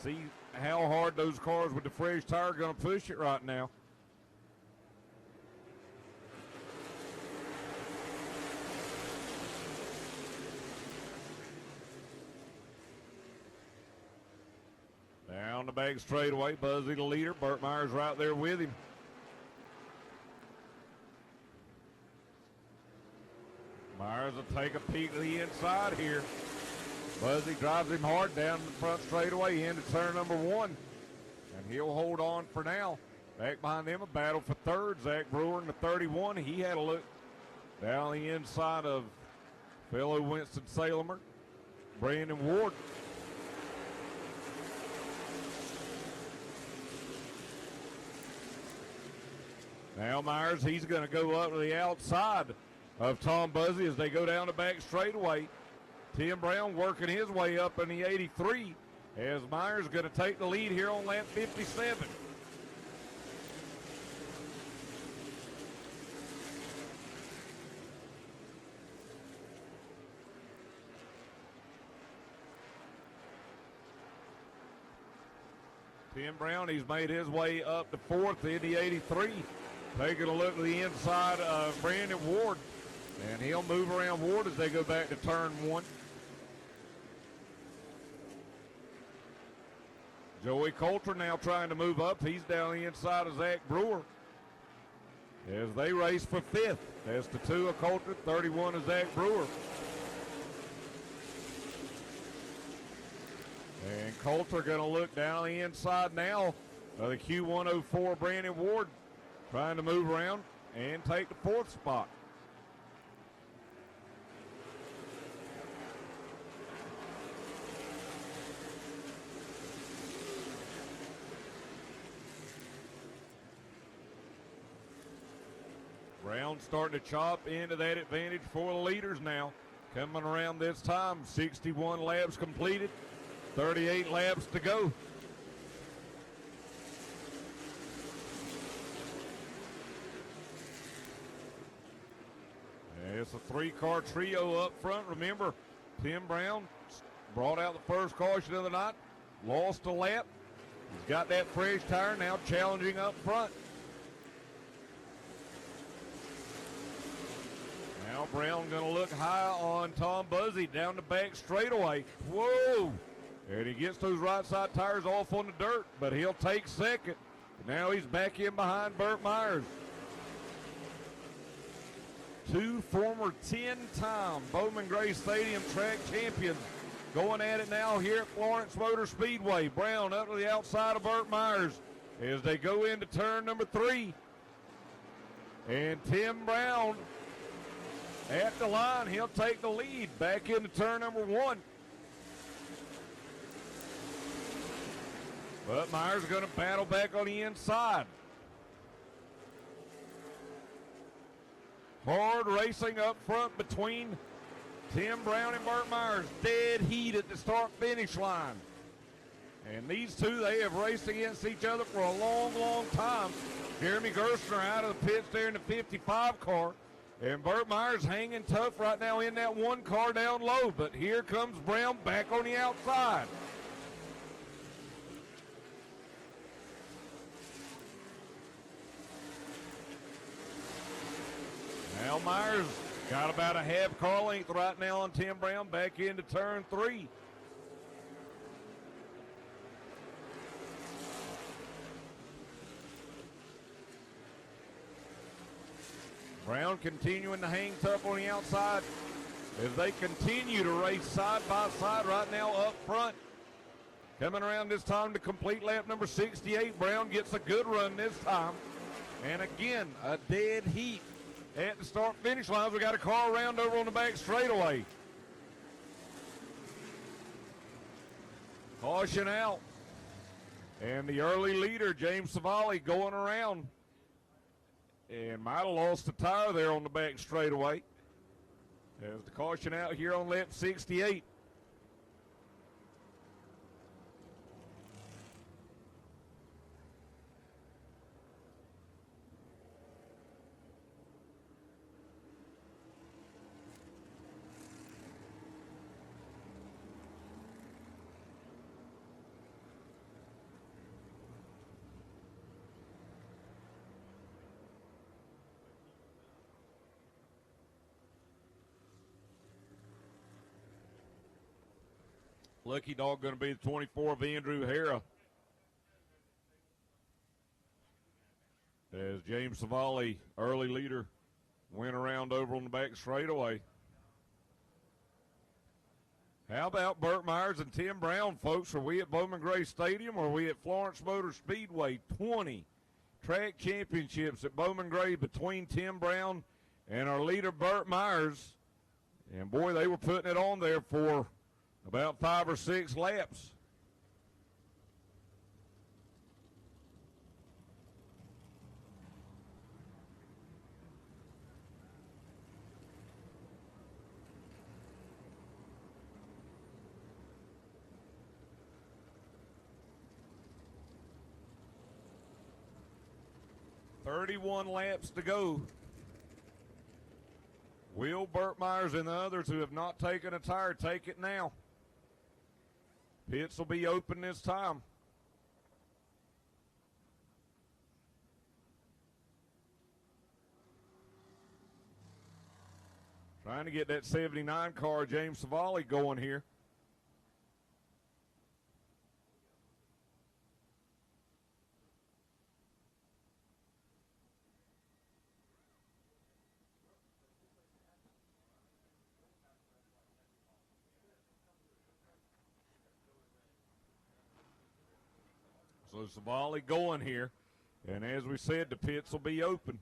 S1: See how hard those cars with the fresh tire are going to push it right now. Down the back straightaway, Buzzy the leader. Burt Myers right there with him. Myers will take a peek to the inside here. Buzzy drives him hard down the front straightaway into turn number 1. And he'll hold on for now. Back behind them, a battle for third. Zach Brewer in the 31. He had a look down the inside of fellow Winston-Salemer, Brandon Ward. Now Myers, he's going to go up to the outside of Tom Buzzy as they go down the back straightaway. Tim Brown working his way up in the 83 as Myers going to take the lead here on lap 57. Tim Brown, he's made his way up to 4th in the 83. Taking a look at the inside of Brandon Ward. And he'll move around Ward as they go back to turn 1. Joey Coulter now trying to move up. He's down the inside of Zach Brewer as they race for 5th. That's the 2 of Coulter, 31 of Zach Brewer. And Coulter going to look down the inside now of the Q104 Brandon Ward, trying to move around and take the 4th spot. Brown starting to chop into that advantage for the leaders now. Coming around this time, 61 laps completed, 38 laps to go. It's a 3-car trio up front. Remember, Tim Brown brought out the first caution of the night, lost a lap. He's got that fresh tire now challenging up front. Now Brown going to look high on Tom Buzzy down the back straightaway. Whoa! And he gets those right side tires off on the dirt, but he'll take second. Now he's back in behind Burt Myers. 2 former 10-time Bowman Gray Stadium track champions going at it now here at Florence Motor Speedway. Brown up to the outside of Burt Myers as they go into turn number 3. And Tim Brown at the line, he'll take the lead back into turn number 1. But Myers going to battle back on the inside. Hard racing up front between Tim Brown and Burt Myers. Dead heat at the start-finish line. And these two, they have raced against each other for a long, long time. Jeremy Gerstner out of the pits there in the 55 car. And Burt Myers hanging tough right now in that 1 car down low. But here comes Brown back on the outside. Now Myers got about a half car length right now on Tim Brown back into turn 3. Brown continuing to hang tough on the outside as they continue to race side by side right now up front. Coming around this time to complete lap number 68. Brown gets a good run this time. And again, a dead heat at the start-finish lines. We got a car around over on the back straightaway. Caution out. And the early leader, James Savali, going around. And might have lost the tire there on the back straightaway. There's the caution out here on lap 68. Lucky dog going to be the 24 of Andrew Hara. As James Savali, early leader, went around over on the back straightaway. How about Burt Myers and Tim Brown, folks? Are we at Bowman Gray Stadium or are we at Florence Motor Speedway? 20 track championships at Bowman Gray between Tim Brown and our leader, Burt Myers. And, boy, they were putting it on there for about 5 or 6 laps. "31 laps to go. Will Burt Myers and the others who have not taken a tire take it now? Pits will be open this time. Trying to get that 79 car, James Savali, going here. So Savali going here. And as we said, the pits will be open.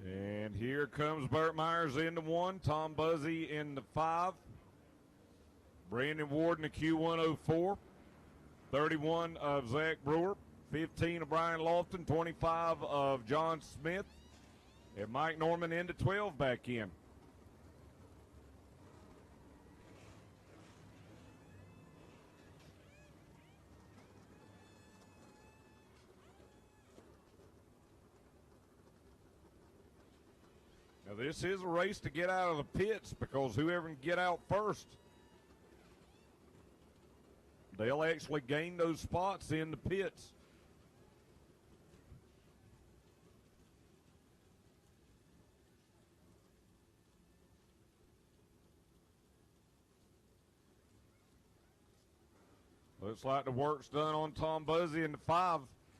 S1: And here comes Burt Myers into 1, Tom Buzzy in the 5, Brandon Ward in the Q104, 31 of Zach Brewer, 15 of Brian Lofton, 25 of John Smith, and Mike Norman into 12 back in. Now this is a race to get out of the pits because whoever can get out first, they'll actually gain those spots in the pits. Looks like the work's done on Tom Buzzy in the 5.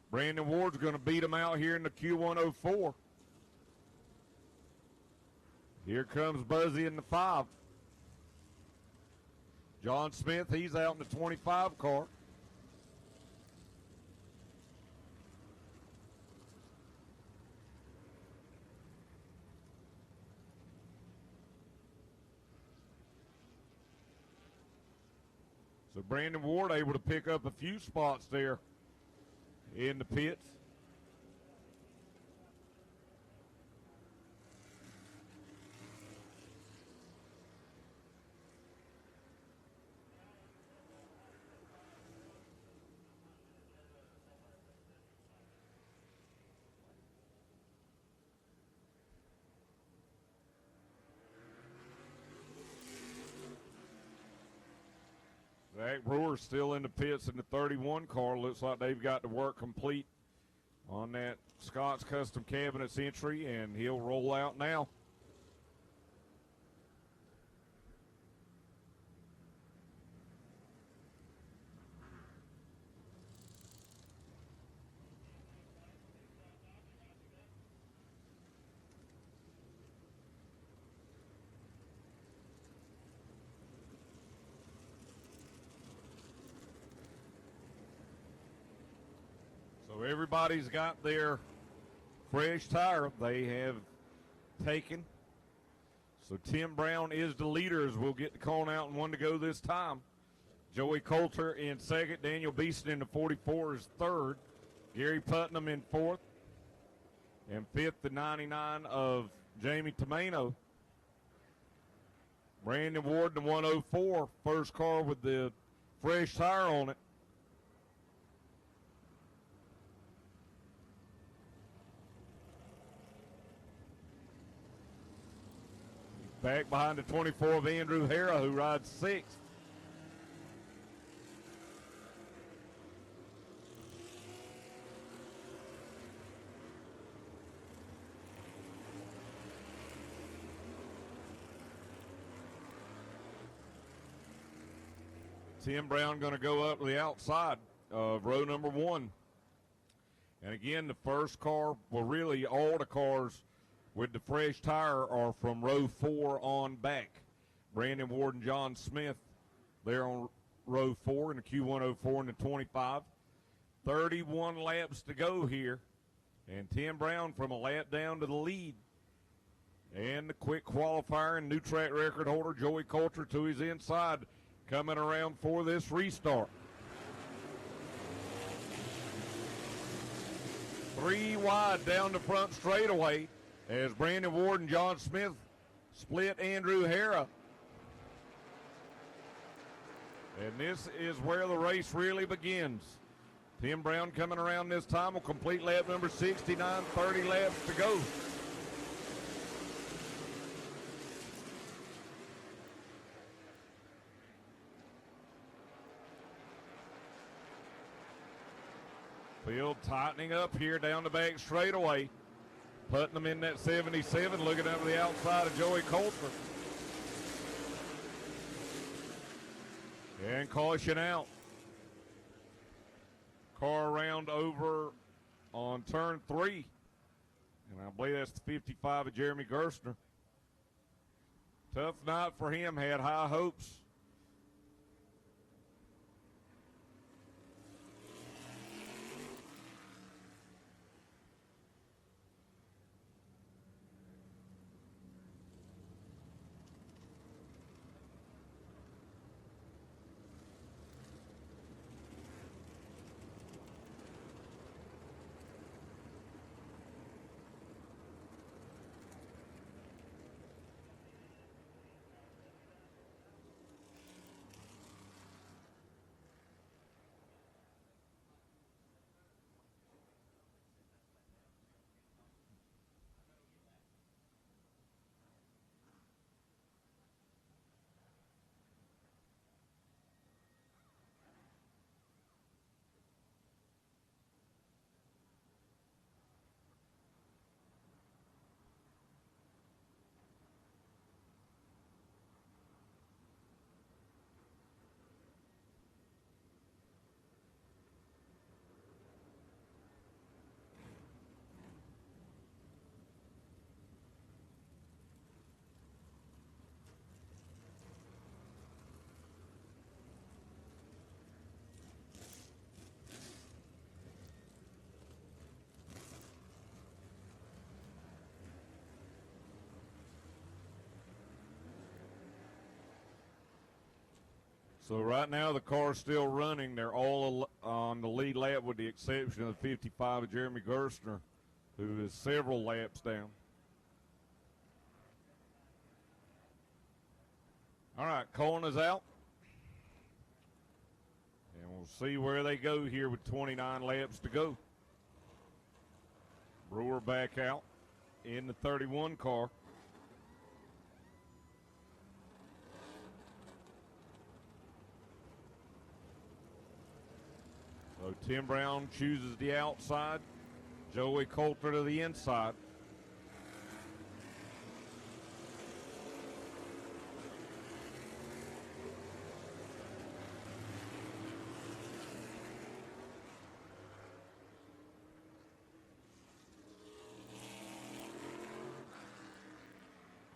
S1: Brandon Ward's going to beat him out here in the Q104. Here comes Buzzy in the 5. John Smith, he's out in the 25 car. So Brandon Ward able to pick up a few spots there in the pits. Zach Brewer still in the pits in the 31 car. Looks like they've got the work complete on that Scott's Custom Cabinets entry, and he'll roll out now. So everybody's got their fresh tire they have taken. So Tim Brown is the leader as we'll get the call out and 1 to go this time. Joey Coulter in 2nd. Daniel Beeson in the 44 is 3rd. Gary Putnam in 4th. And 5th, the 99 of Jamie Tomeno. Brandon Ward in the 104. First car with the fresh tire on it. Back behind the 24 of Andrew Hara, who rides 6th. Tim Brown going to go up to the outside of row number 1. And again, the first car, well, really all the cars with the fresh tire are from row 4 on back. Brandon Ward and John Smith, they're on row 4 in the Q104 and the 25. 31 laps to go here. And Tim Brown from a lap down to the lead. And the quick qualifier and new track record holder Joey Coulter to his inside coming around for this restart. 3 wide down the front straightaway as Brandon Ward and John Smith split Andrew Hara. And this is where the race really begins. Tim Brown coming around this time will complete lap number 69, 30 laps to go. Field tightening up here down the back straightaway. Putting them in that 77, looking up to the outside of Joey Coulter. And caution out. Car around over on turn 3. And I believe that's the 55 of Jeremy Gerstner. Tough night for him, had high hopes. So right now the car's still running. They're all on the lead lap with the exception of the 55 of Jeremy Gerstner, who is several laps down. All right, Cohen is out. And we'll see where they go here with 29 laps to go. Brewer back out in the 31 car. So Tim Brown chooses the outside. Joey Coulter to the inside.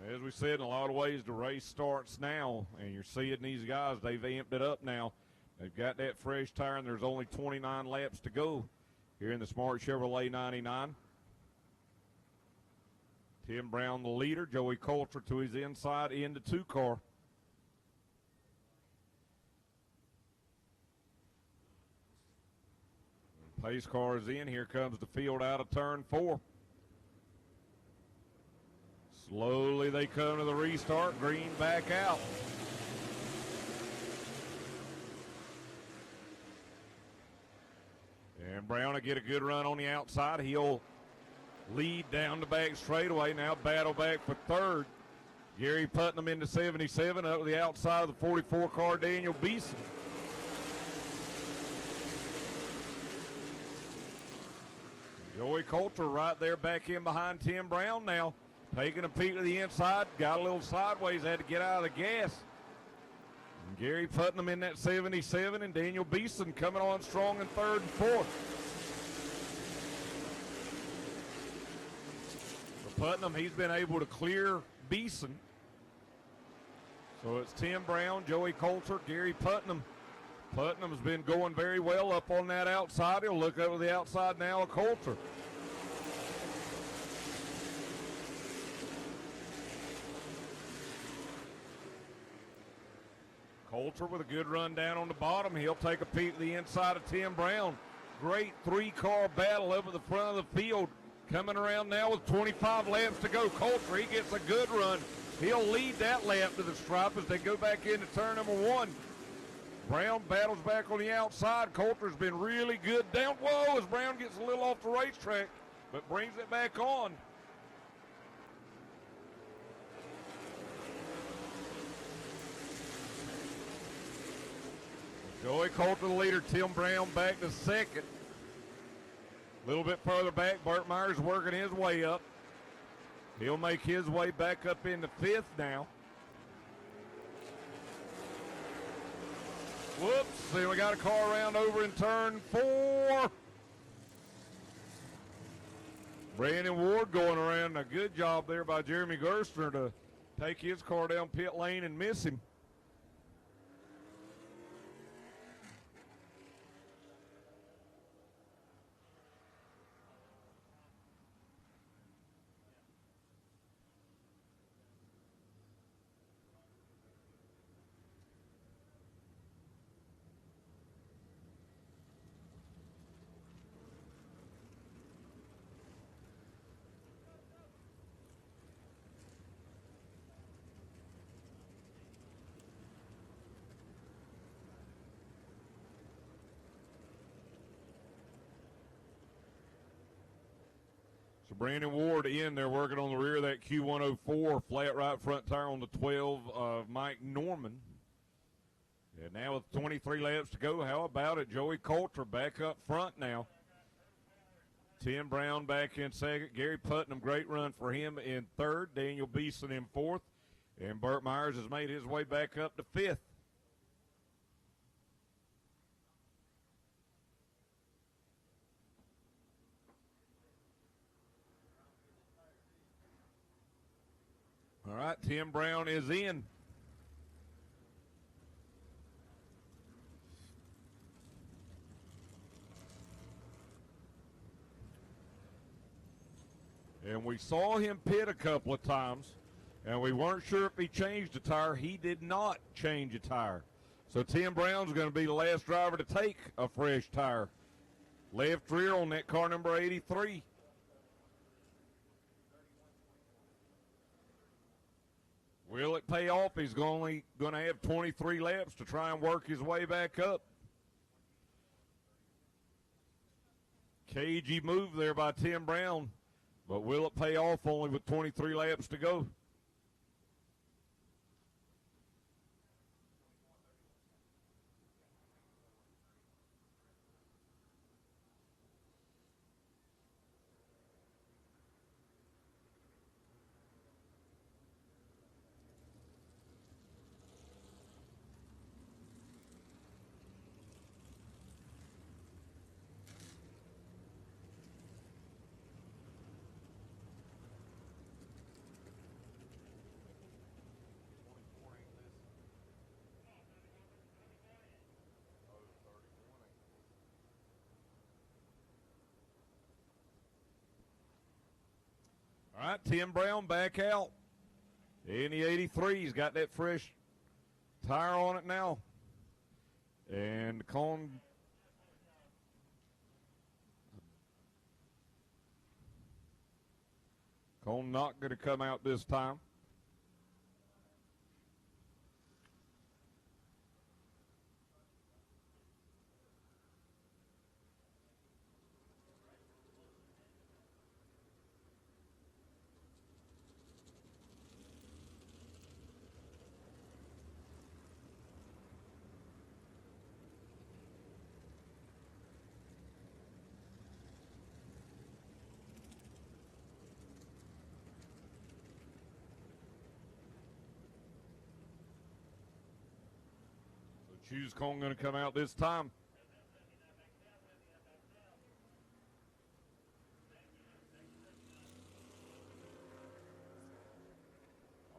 S1: As we said, in a lot of ways, the race starts now, and you're seeing these guys, they've amped it up now. They've got that fresh tire, and there's only 29 laps to go here in the Smart Chevrolet 99. Tim Brown, the leader. Joey Coulter to his inside in the 2 car. Pace car is in. Here comes the field out of turn 4. Slowly they come to the restart. Green back out. And Brown will get a good run on the outside. He'll lead down the back straightaway. Now battle back for third. Gary Putnam into 77 up to the outside of the 44 car, Daniel Beeson. Joey Coulter right there back in behind Tim Brown now. Taking a peek to the inside. Got a little sideways. Had to get out of the gas. Gary Putnam in that 77, and Daniel Beeson coming on strong in third and fourth. For Putnam, he's been able to clear Beeson. So it's Tim Brown, Joey Coulter, Gary Putnam. Putnam's been going very well up on that outside. He'll look over the outside now of Coulter. Coulter with a good run down on the bottom. He'll take a peek at the inside of Tim Brown. Great three-car battle over the front of the field. Coming around now with 25 laps to go. Coulter, he gets a good run. He'll lead that lap to the stripe as they go back into turn number one. Brown battles back on the outside. Coulter's been really good down. Whoa, as Brown gets a little off the racetrack, but brings it back on. Joey Coulter the leader, Tim Brown back to second. A little bit further back, Burt Myers working his way up. He'll make his way back up into fifth now. Whoops, see, we got a car around over in turn four. Brandon Ward going around. A good job there by Jeremy Gerstner to take his car down pit lane and miss him. Brandon Ward in there working on the rear of that Q104, flat right front tire on the 12 of Mike Norman. And now with 23 laps to go, how about it? Joey Coulter back up front now. Tim Brown back in second. Gary Putnam, great run for him in third. Daniel Beeson in fourth. And Burt Myers has made his way back up to fifth. All right, Tim Brown is in. And we saw him pit a couple of times, and we weren't sure if he changed a tire. He did not change a tire. So Tim Brown's going to be the last driver to take a fresh tire. Left rear on that car number 83. Will it pay off? He's only going to have 23 laps to try and work his way back up. Cagey move there by Tim Brown, but will it pay off only with 23 laps to go? All right, Tim Brown back out. In the 83, he's got that fresh tire on it now. And Cone not going to come out this time. Choose cone going to come out this time.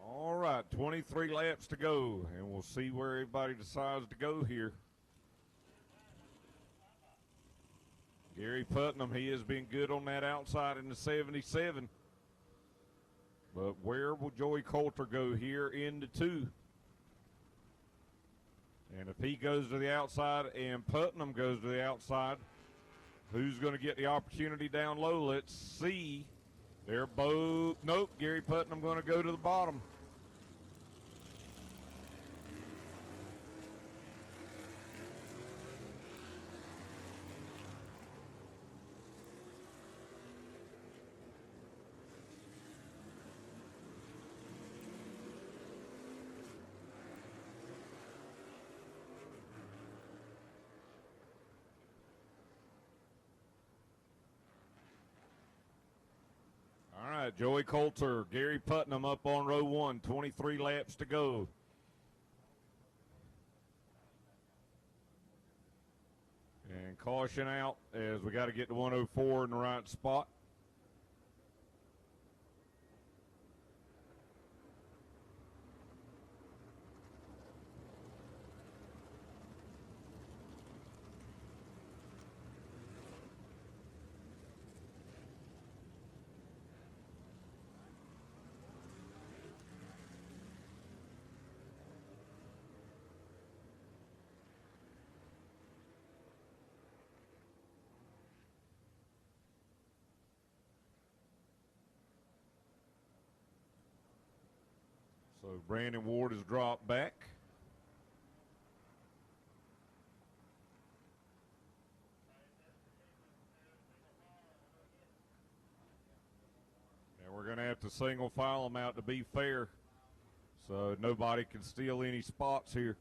S1: All right, 23 laps to go, and we'll see where everybody decides to go here. Gary Putnam, he has been good on that outside in the 77. But where will Joey Coulter go here into 2? And if he goes to the outside and Putnam goes to the outside, who's going to get the opportunity down low? Let's see. They're both, nope, Gary Putnam going to go to the bottom. All right, Joey Coulter, Gary Putnam up on row 1, 23 laps to go. And caution out as we got to get to 104 in the right spot. So Brandon Ward has dropped back. And we're going to have to single file them out to be fair, so nobody can steal any spots here.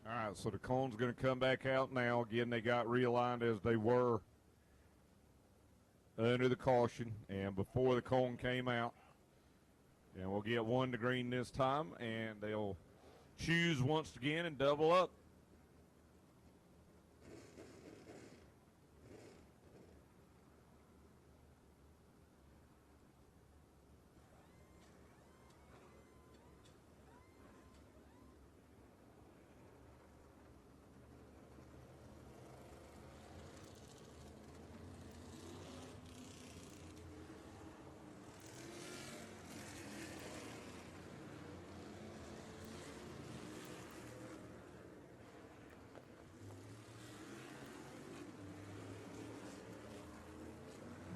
S1: All right, so the cone's going to come back out now. Again, they got realigned as they were under the caution and before the cone came out. And we'll get 1 to green this time, and they'll choose once again and double up.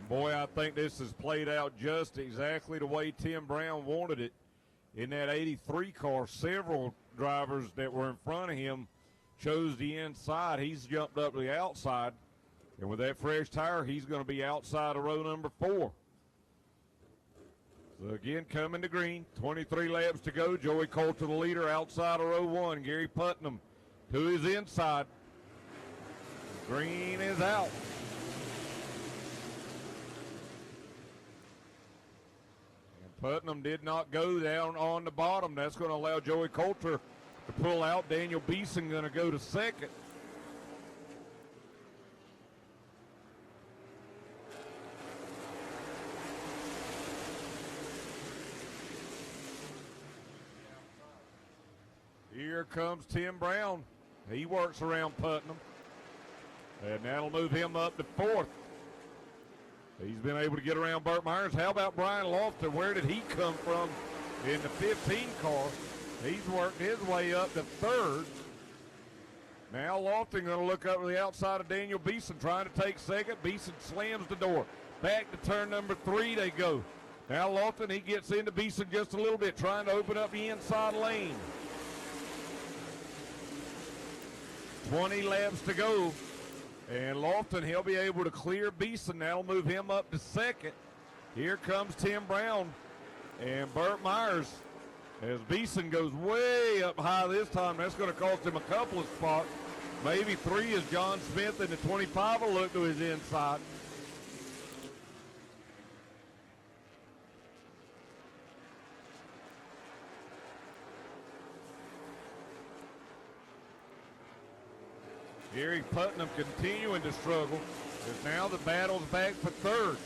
S1: Boy, I think this has played out just exactly the way Tim Brown wanted it. In that 83 car, several drivers that were in front of him chose the inside. He's jumped up to the outside. And with that fresh tire, he's going to be outside of row number 4. So again, coming to green, 23 laps to go. Joey Coulter, the leader, outside of row 1. Gary Putnam to his inside. Green is out. Putnam did not go down on the bottom. That's going to allow Joey Coulter to pull out. Daniel Beeson going to go to second. Here comes Tim Brown. He works around Putnam. And that'll move him up to 4th. He's been able to get around Burt Myers. How about Brian Lofton? Where did he come from in the 15 car? He's worked his way up to 3rd. Now Lofton going to look up to the outside of Daniel Beeson, trying to take second. Beeson slams the door. Back to turn number 3 they go. Now Lofton, he gets into Beeson just a little bit, trying to open up the inside lane. 20 laps to go. And Lofton, he'll be able to clear Beeson. That'll move him up to second. Here comes Tim Brown and Burt Myers. As Beeson goes way up high this time, that's going to cost him a couple of spots. Maybe 3 as John Smith in the 25 will look to his inside. Gary Putnam continuing to struggle as now the battle's back for third.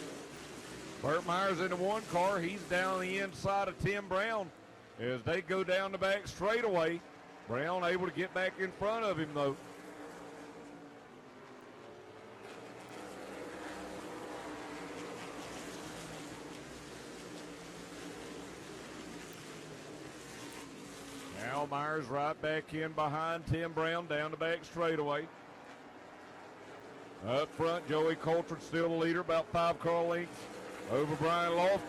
S1: Burt Myers in the 1 car. He's down the inside of Tim Brown as they go down the back straightaway. Brown able to get back in front of him, though. Now Myers right back in behind Tim Brown down the back straightaway. Up front, Joey Coulter still the leader, about 5 car lengths over Brian Lofton.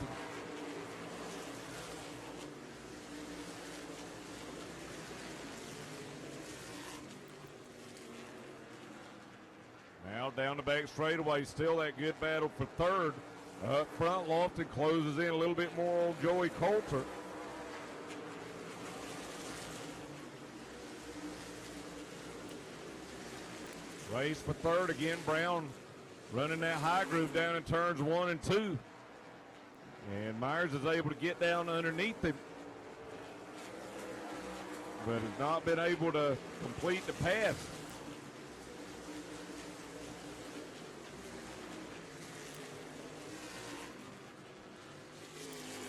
S1: Now down the back straightaway, still that good battle for third. Up front, Lofton closes in a little bit more on Joey Coulter. Race for third again. Brown running that high groove down in turns 1 and 2. And Myers is able to get down underneath him, but has not been able to complete the pass.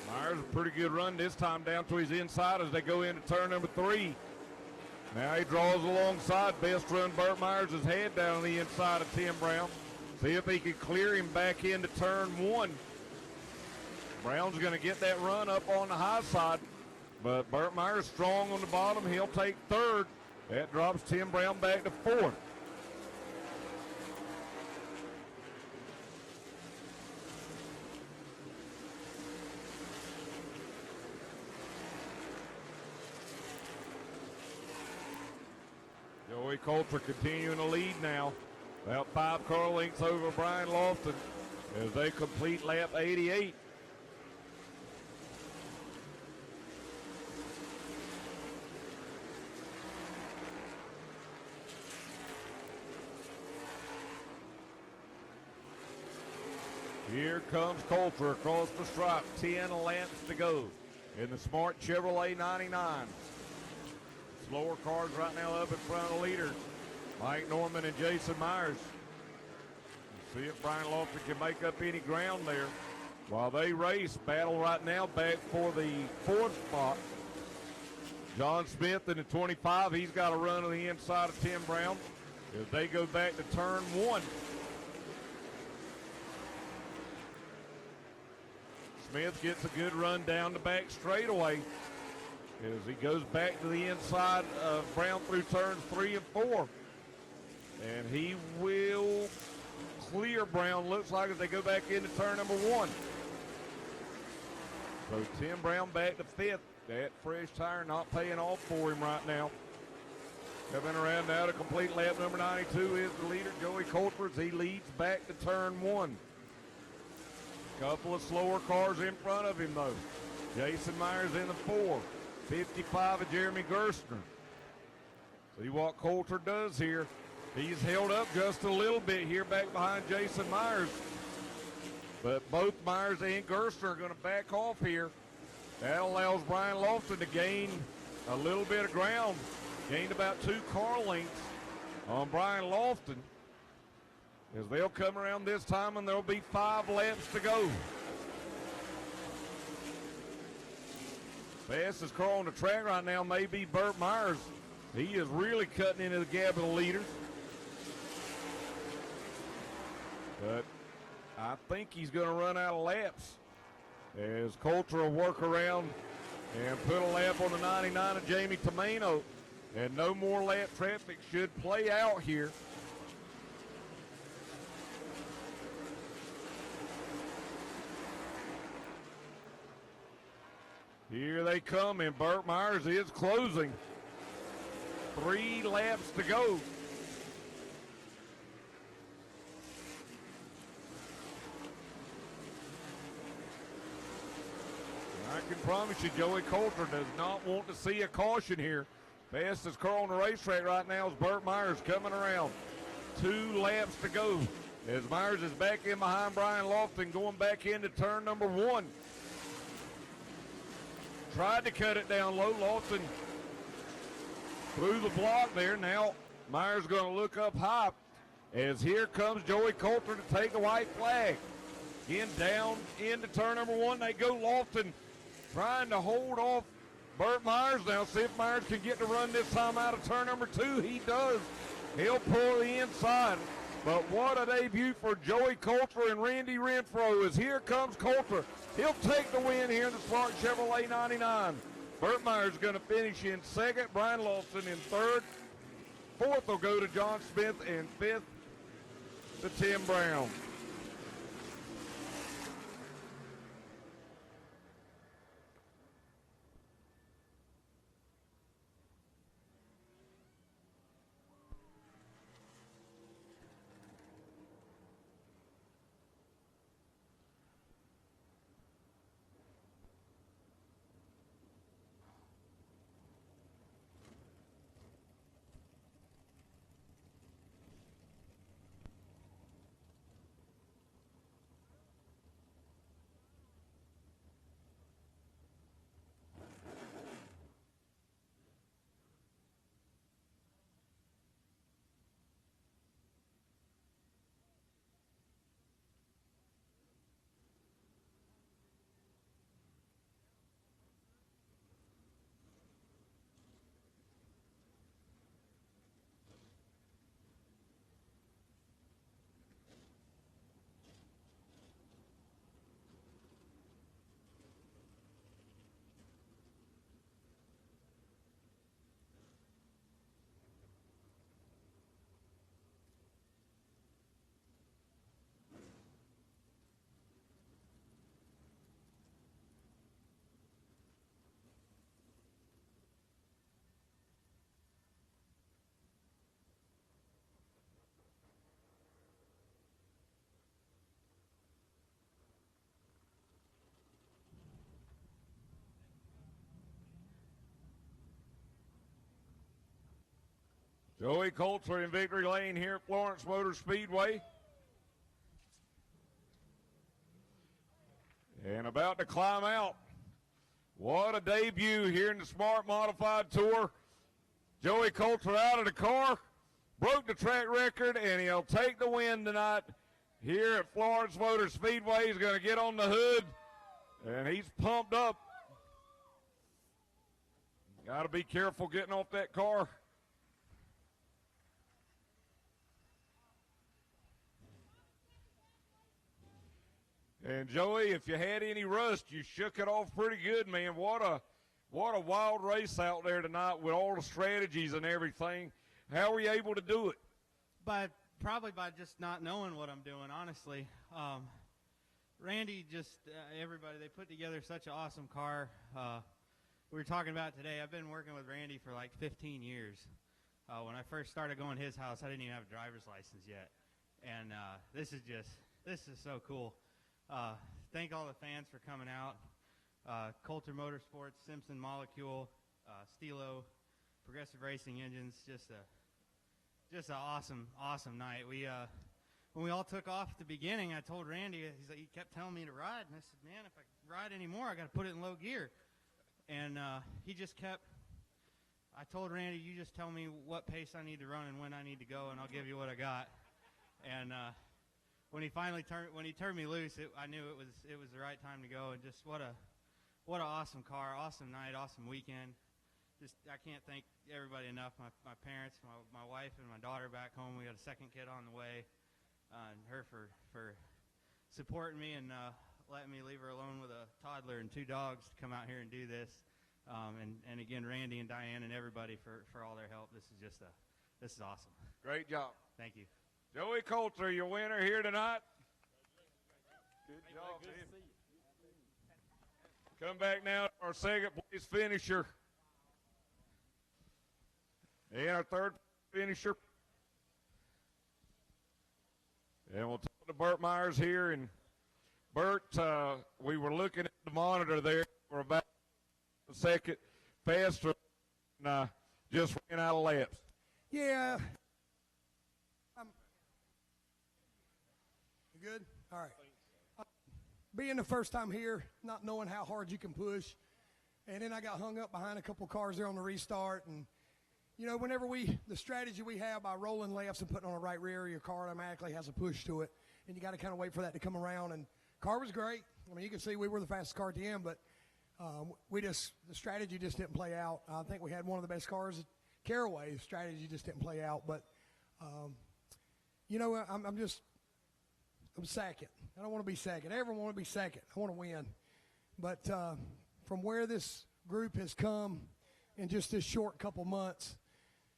S1: Myers a pretty good run this time down to his inside as they go into turn number 3. Now he draws alongside. Best run Burt Myers' head down on the inside of Tim Brown. See if he can clear him back into turn 1. Brown's going to get that run up on the high side, but Burt Myers strong on the bottom. He'll take third. That drops Tim Brown back to 4th. Joey Coulter continuing to lead now. About 5 car lengths over Brian Lofton as they complete lap 88. Here comes Coulter across the stripe. 10 laps to go in the Smart Chevrolet 99. Slower cars right now up in front of the leaders. Mike Norman and Jason Myers. See if Brian Lofton can make up any ground there. While they race, battle right now back for the 4th spot. John Smith in the 25. He's got a run on the inside of Tim Brown as they go back to turn 1. Smith gets a good run down the back straightaway as he goes back to the inside of Brown through turns 3 and 4. And he will clear Brown, looks like, as they go back into turn number 1. So Tim Brown back to 5th. That fresh tire not paying off for him right now. Coming around now to complete lap number 92 is the leader, Joey Coulter, as he leads back to turn 1. Couple of slower cars in front of him, though. Jason Myers in the 4. 55 of Jeremy Gerstner. See what Coulter does here. He's held up just a little bit here back behind Jason Myers. But both Myers and Gerstner are going to back off here. That allows Brian Lofton to gain a little bit of ground. Gained about 2 car lengths on Brian Lofton. As they'll come around this time and there'll be 5 laps to go. Fastest car on the track right now may be Burt Myers. He is really cutting into the gap of the leaders. But I think he's going to run out of laps as Coulter will work around and put a lap on the 99 of Jamie Tomeno. And no more lap traffic should play out here. Here they come, and Burt Myers is closing. 3 laps to go. can promise you Joey Coulter does not want to see a caution here. Fastest car on the racetrack right now is Burt Myers coming around. 2 laps to go as Myers is back in behind Brian Lofton going back into turn number 1. Tried to cut it down low. Lofton through the block there. Now Myers going to look up high as here comes Joey Coulter to take the white flag. Again, down into turn number 1. They go. Lofton trying to hold off Burt Myers now. See if Myers can get the run this time out of turn number 2. He does. He'll pull the inside. But what a debut for Joey Coulter and Randy Renfro as here comes Coulter. He'll take the win here in the Smart Chevrolet 99. Burt Myers going to finish in second. Brian Lawson in third. Fourth will go to John Smith, and fifth to Tim Brown. Joey Coulter in victory lane here at Florence Motor Speedway. And about to climb out. What a debut here in the Smart Modified Tour. Joey Coulter out of the car, broke the track record, and he'll take the win tonight here at Florence Motor Speedway. He's going to get on the hood, and he's pumped up. Got to be careful getting off that car. And Joey, if you had any rust, you shook it off pretty good, man. What a wild race out there tonight with all the strategies and everything. How were you able to do it?
S2: Probably by just not knowing what I'm doing, honestly. Randy, everybody, they put together such an awesome car. We were talking about today, I've been working with Randy for like 15 years. When I first started going to his house, I didn't even have a driver's license yet. And this is so cool. Thank all the fans for coming out. Coulter Motorsports, Simpson Molecule, Stilo, Progressive Racing Engines, just an awesome night. When we all took off at the beginning, I told Randy, he kept telling me to ride, and I said, man, if I ride anymore, I got to put it in low gear. And he just kept, I told Randy, you just tell me what pace I need to run and when I need to go, and I'll give you what I got. And when he turned me loose, I knew it was the right time to go. And just what an awesome car, awesome night, awesome weekend. I can't thank everybody enough. My parents, my wife, and my daughter back home. We got a second kid on the way, and her for supporting me and letting me leave her alone with a toddler and 2 dogs to come out here and do this. And again, Randy and Diane and everybody for all their help. This is awesome.
S1: Great job.
S2: Thank you.
S1: Joey Coulter, your winner here tonight. Good job,
S3: good
S1: man.
S3: to see you.
S1: Come back now to our second place finisher. And our third finisher. And we'll talk to Burt Myers here. And Burt, we were looking at the monitor there for about second faster and just ran out of laps.
S4: Yeah. You good? All right. Being the first time here, not knowing how hard you can push, and then I got hung up behind a couple cars there on the restart. And, you know, whenever the strategy we have by rolling lefts and putting on a right rear, your car automatically has a push to it, and you got to kind of wait for that to come around. And car was great. I mean, you can see we were the fastest car at the end, but the strategy just didn't play out. I think we had one of the best cars at Caraway. The strategy just didn't play out. But, you know, I'm second. I don't want to be second. I never want to be second. I want to win. But from where this group has come in just this short couple months,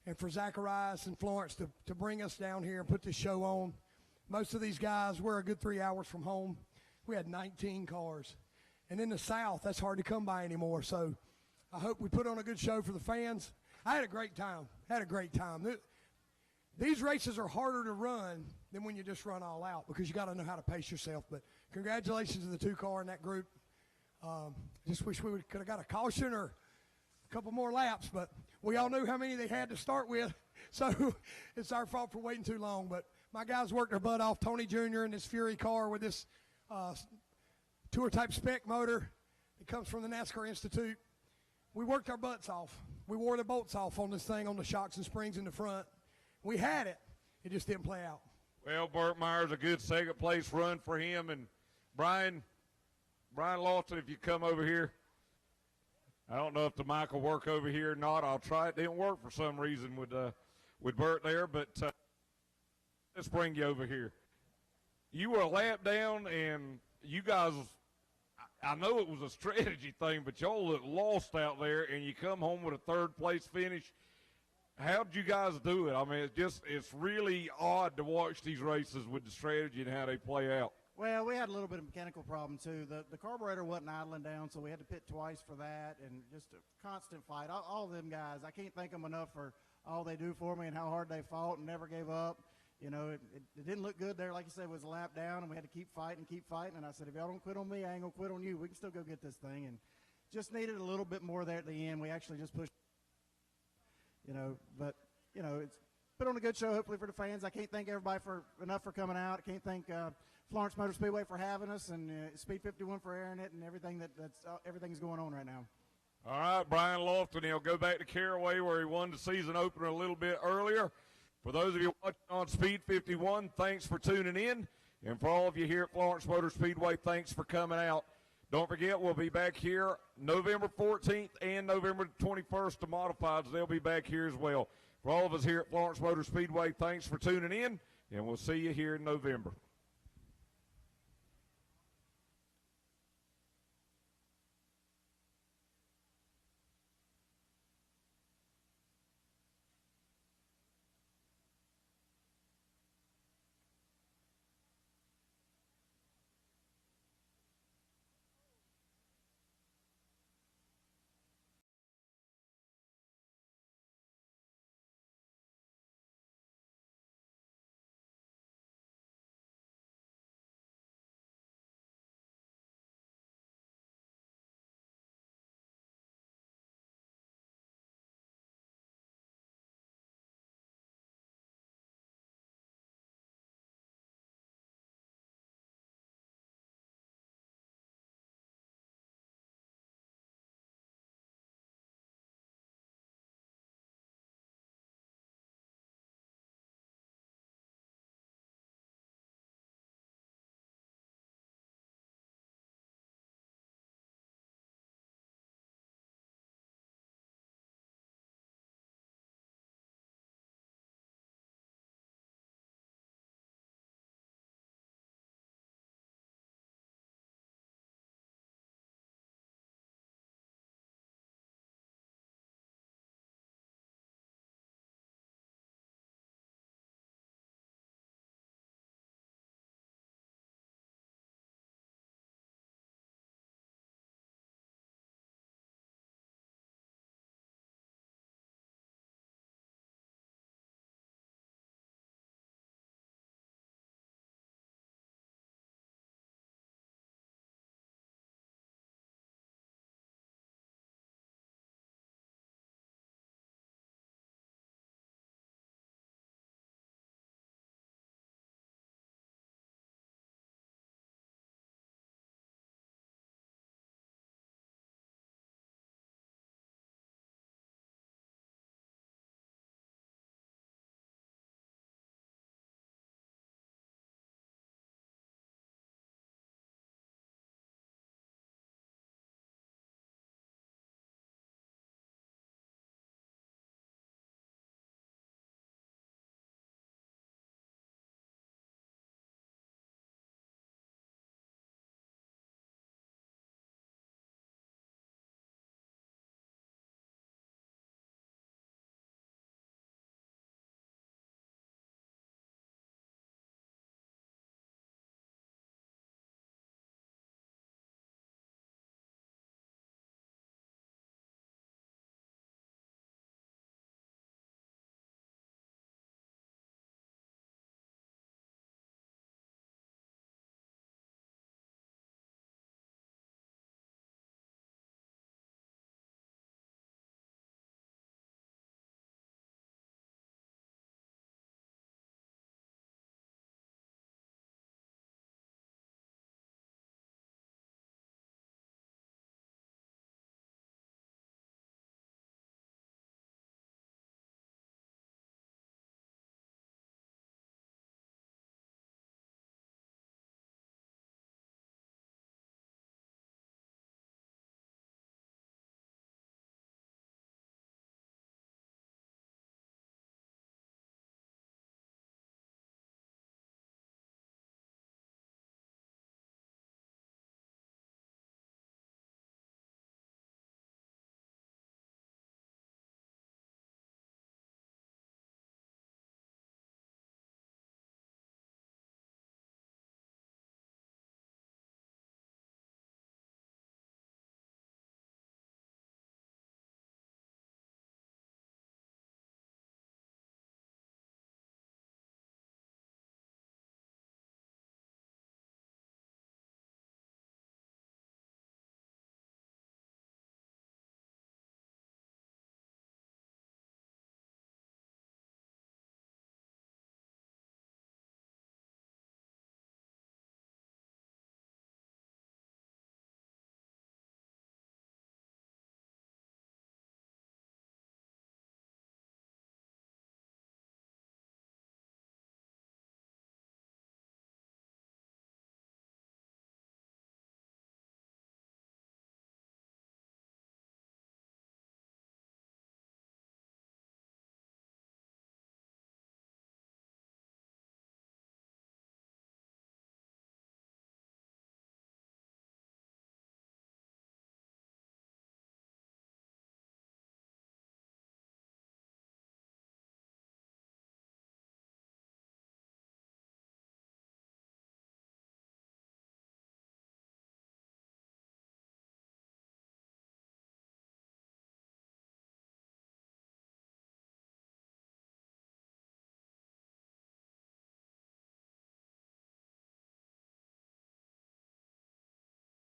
S4: and for Zacharias and Florence to bring us down here and put this show on, most of these guys, we're a good 3 hours from home. We had 19 cars. And in the South, that's hard to come by anymore. So I hope we put on a good show for the fans. I had a great time. These races are harder to run than when you just run all out because you got to know how to pace yourself. But congratulations to the 2-car in that group. Just wish we could have got a caution or a couple more laps, but we all knew how many they had to start with, so it's our fault for waiting too long. But my guys worked their butt off. Tony Jr. in this Fury car with this tour-type spec motor that comes from the NASCAR Institute. We worked our butts off. We wore the bolts off on this thing on the shocks and springs in the front. We had it. It just didn't play out.
S1: Well, Burt Myers, a good second-place run for him. And Brian Lawson, if you come over here. I don't know if the mic will work over here or not. I'll try. It didn't work for some reason with Burt there, but let's bring you over here. You were a lap down, and you guys, I know it was a strategy thing, but y'all look lost out there, and you come home with a third-place finish. How did you guys do it? I mean, it's really odd to watch these races with the strategy and how they play out.
S5: Well, we had a little bit of mechanical problem, too. The carburetor wasn't idling down, so we had to pit twice for that, and just a constant fight. All of them guys, I can't thank them enough for all they do for me and how hard they fought and never gave up. You know, it didn't look good there. Like you said, it was a lap down, and we had to keep fighting. And I said, if y'all don't quit on me, I ain't going to quit on you. We can still go get this thing. And just needed a little bit more there at the end. We actually just pushed, but, it's put on a good show, hopefully, for the fans. I can't thank everybody enough for coming out. I can't thank Florence Motor Speedway for having us, and Speed 51 for airing it, and everything everything's going on right now.
S1: All right, Brian Lofton, he'll go back to Caraway where he won the season opener a little bit earlier. For those of you watching on Speed 51, thanks for tuning in. And for all of you here at Florence Motor Speedway, thanks for coming out. Don't forget, we'll be back here November 14th and November 21st, the Modifieds. They'll be back here as well. For all of us here at Florence Motor Speedway, thanks for tuning in, and we'll see you here in November.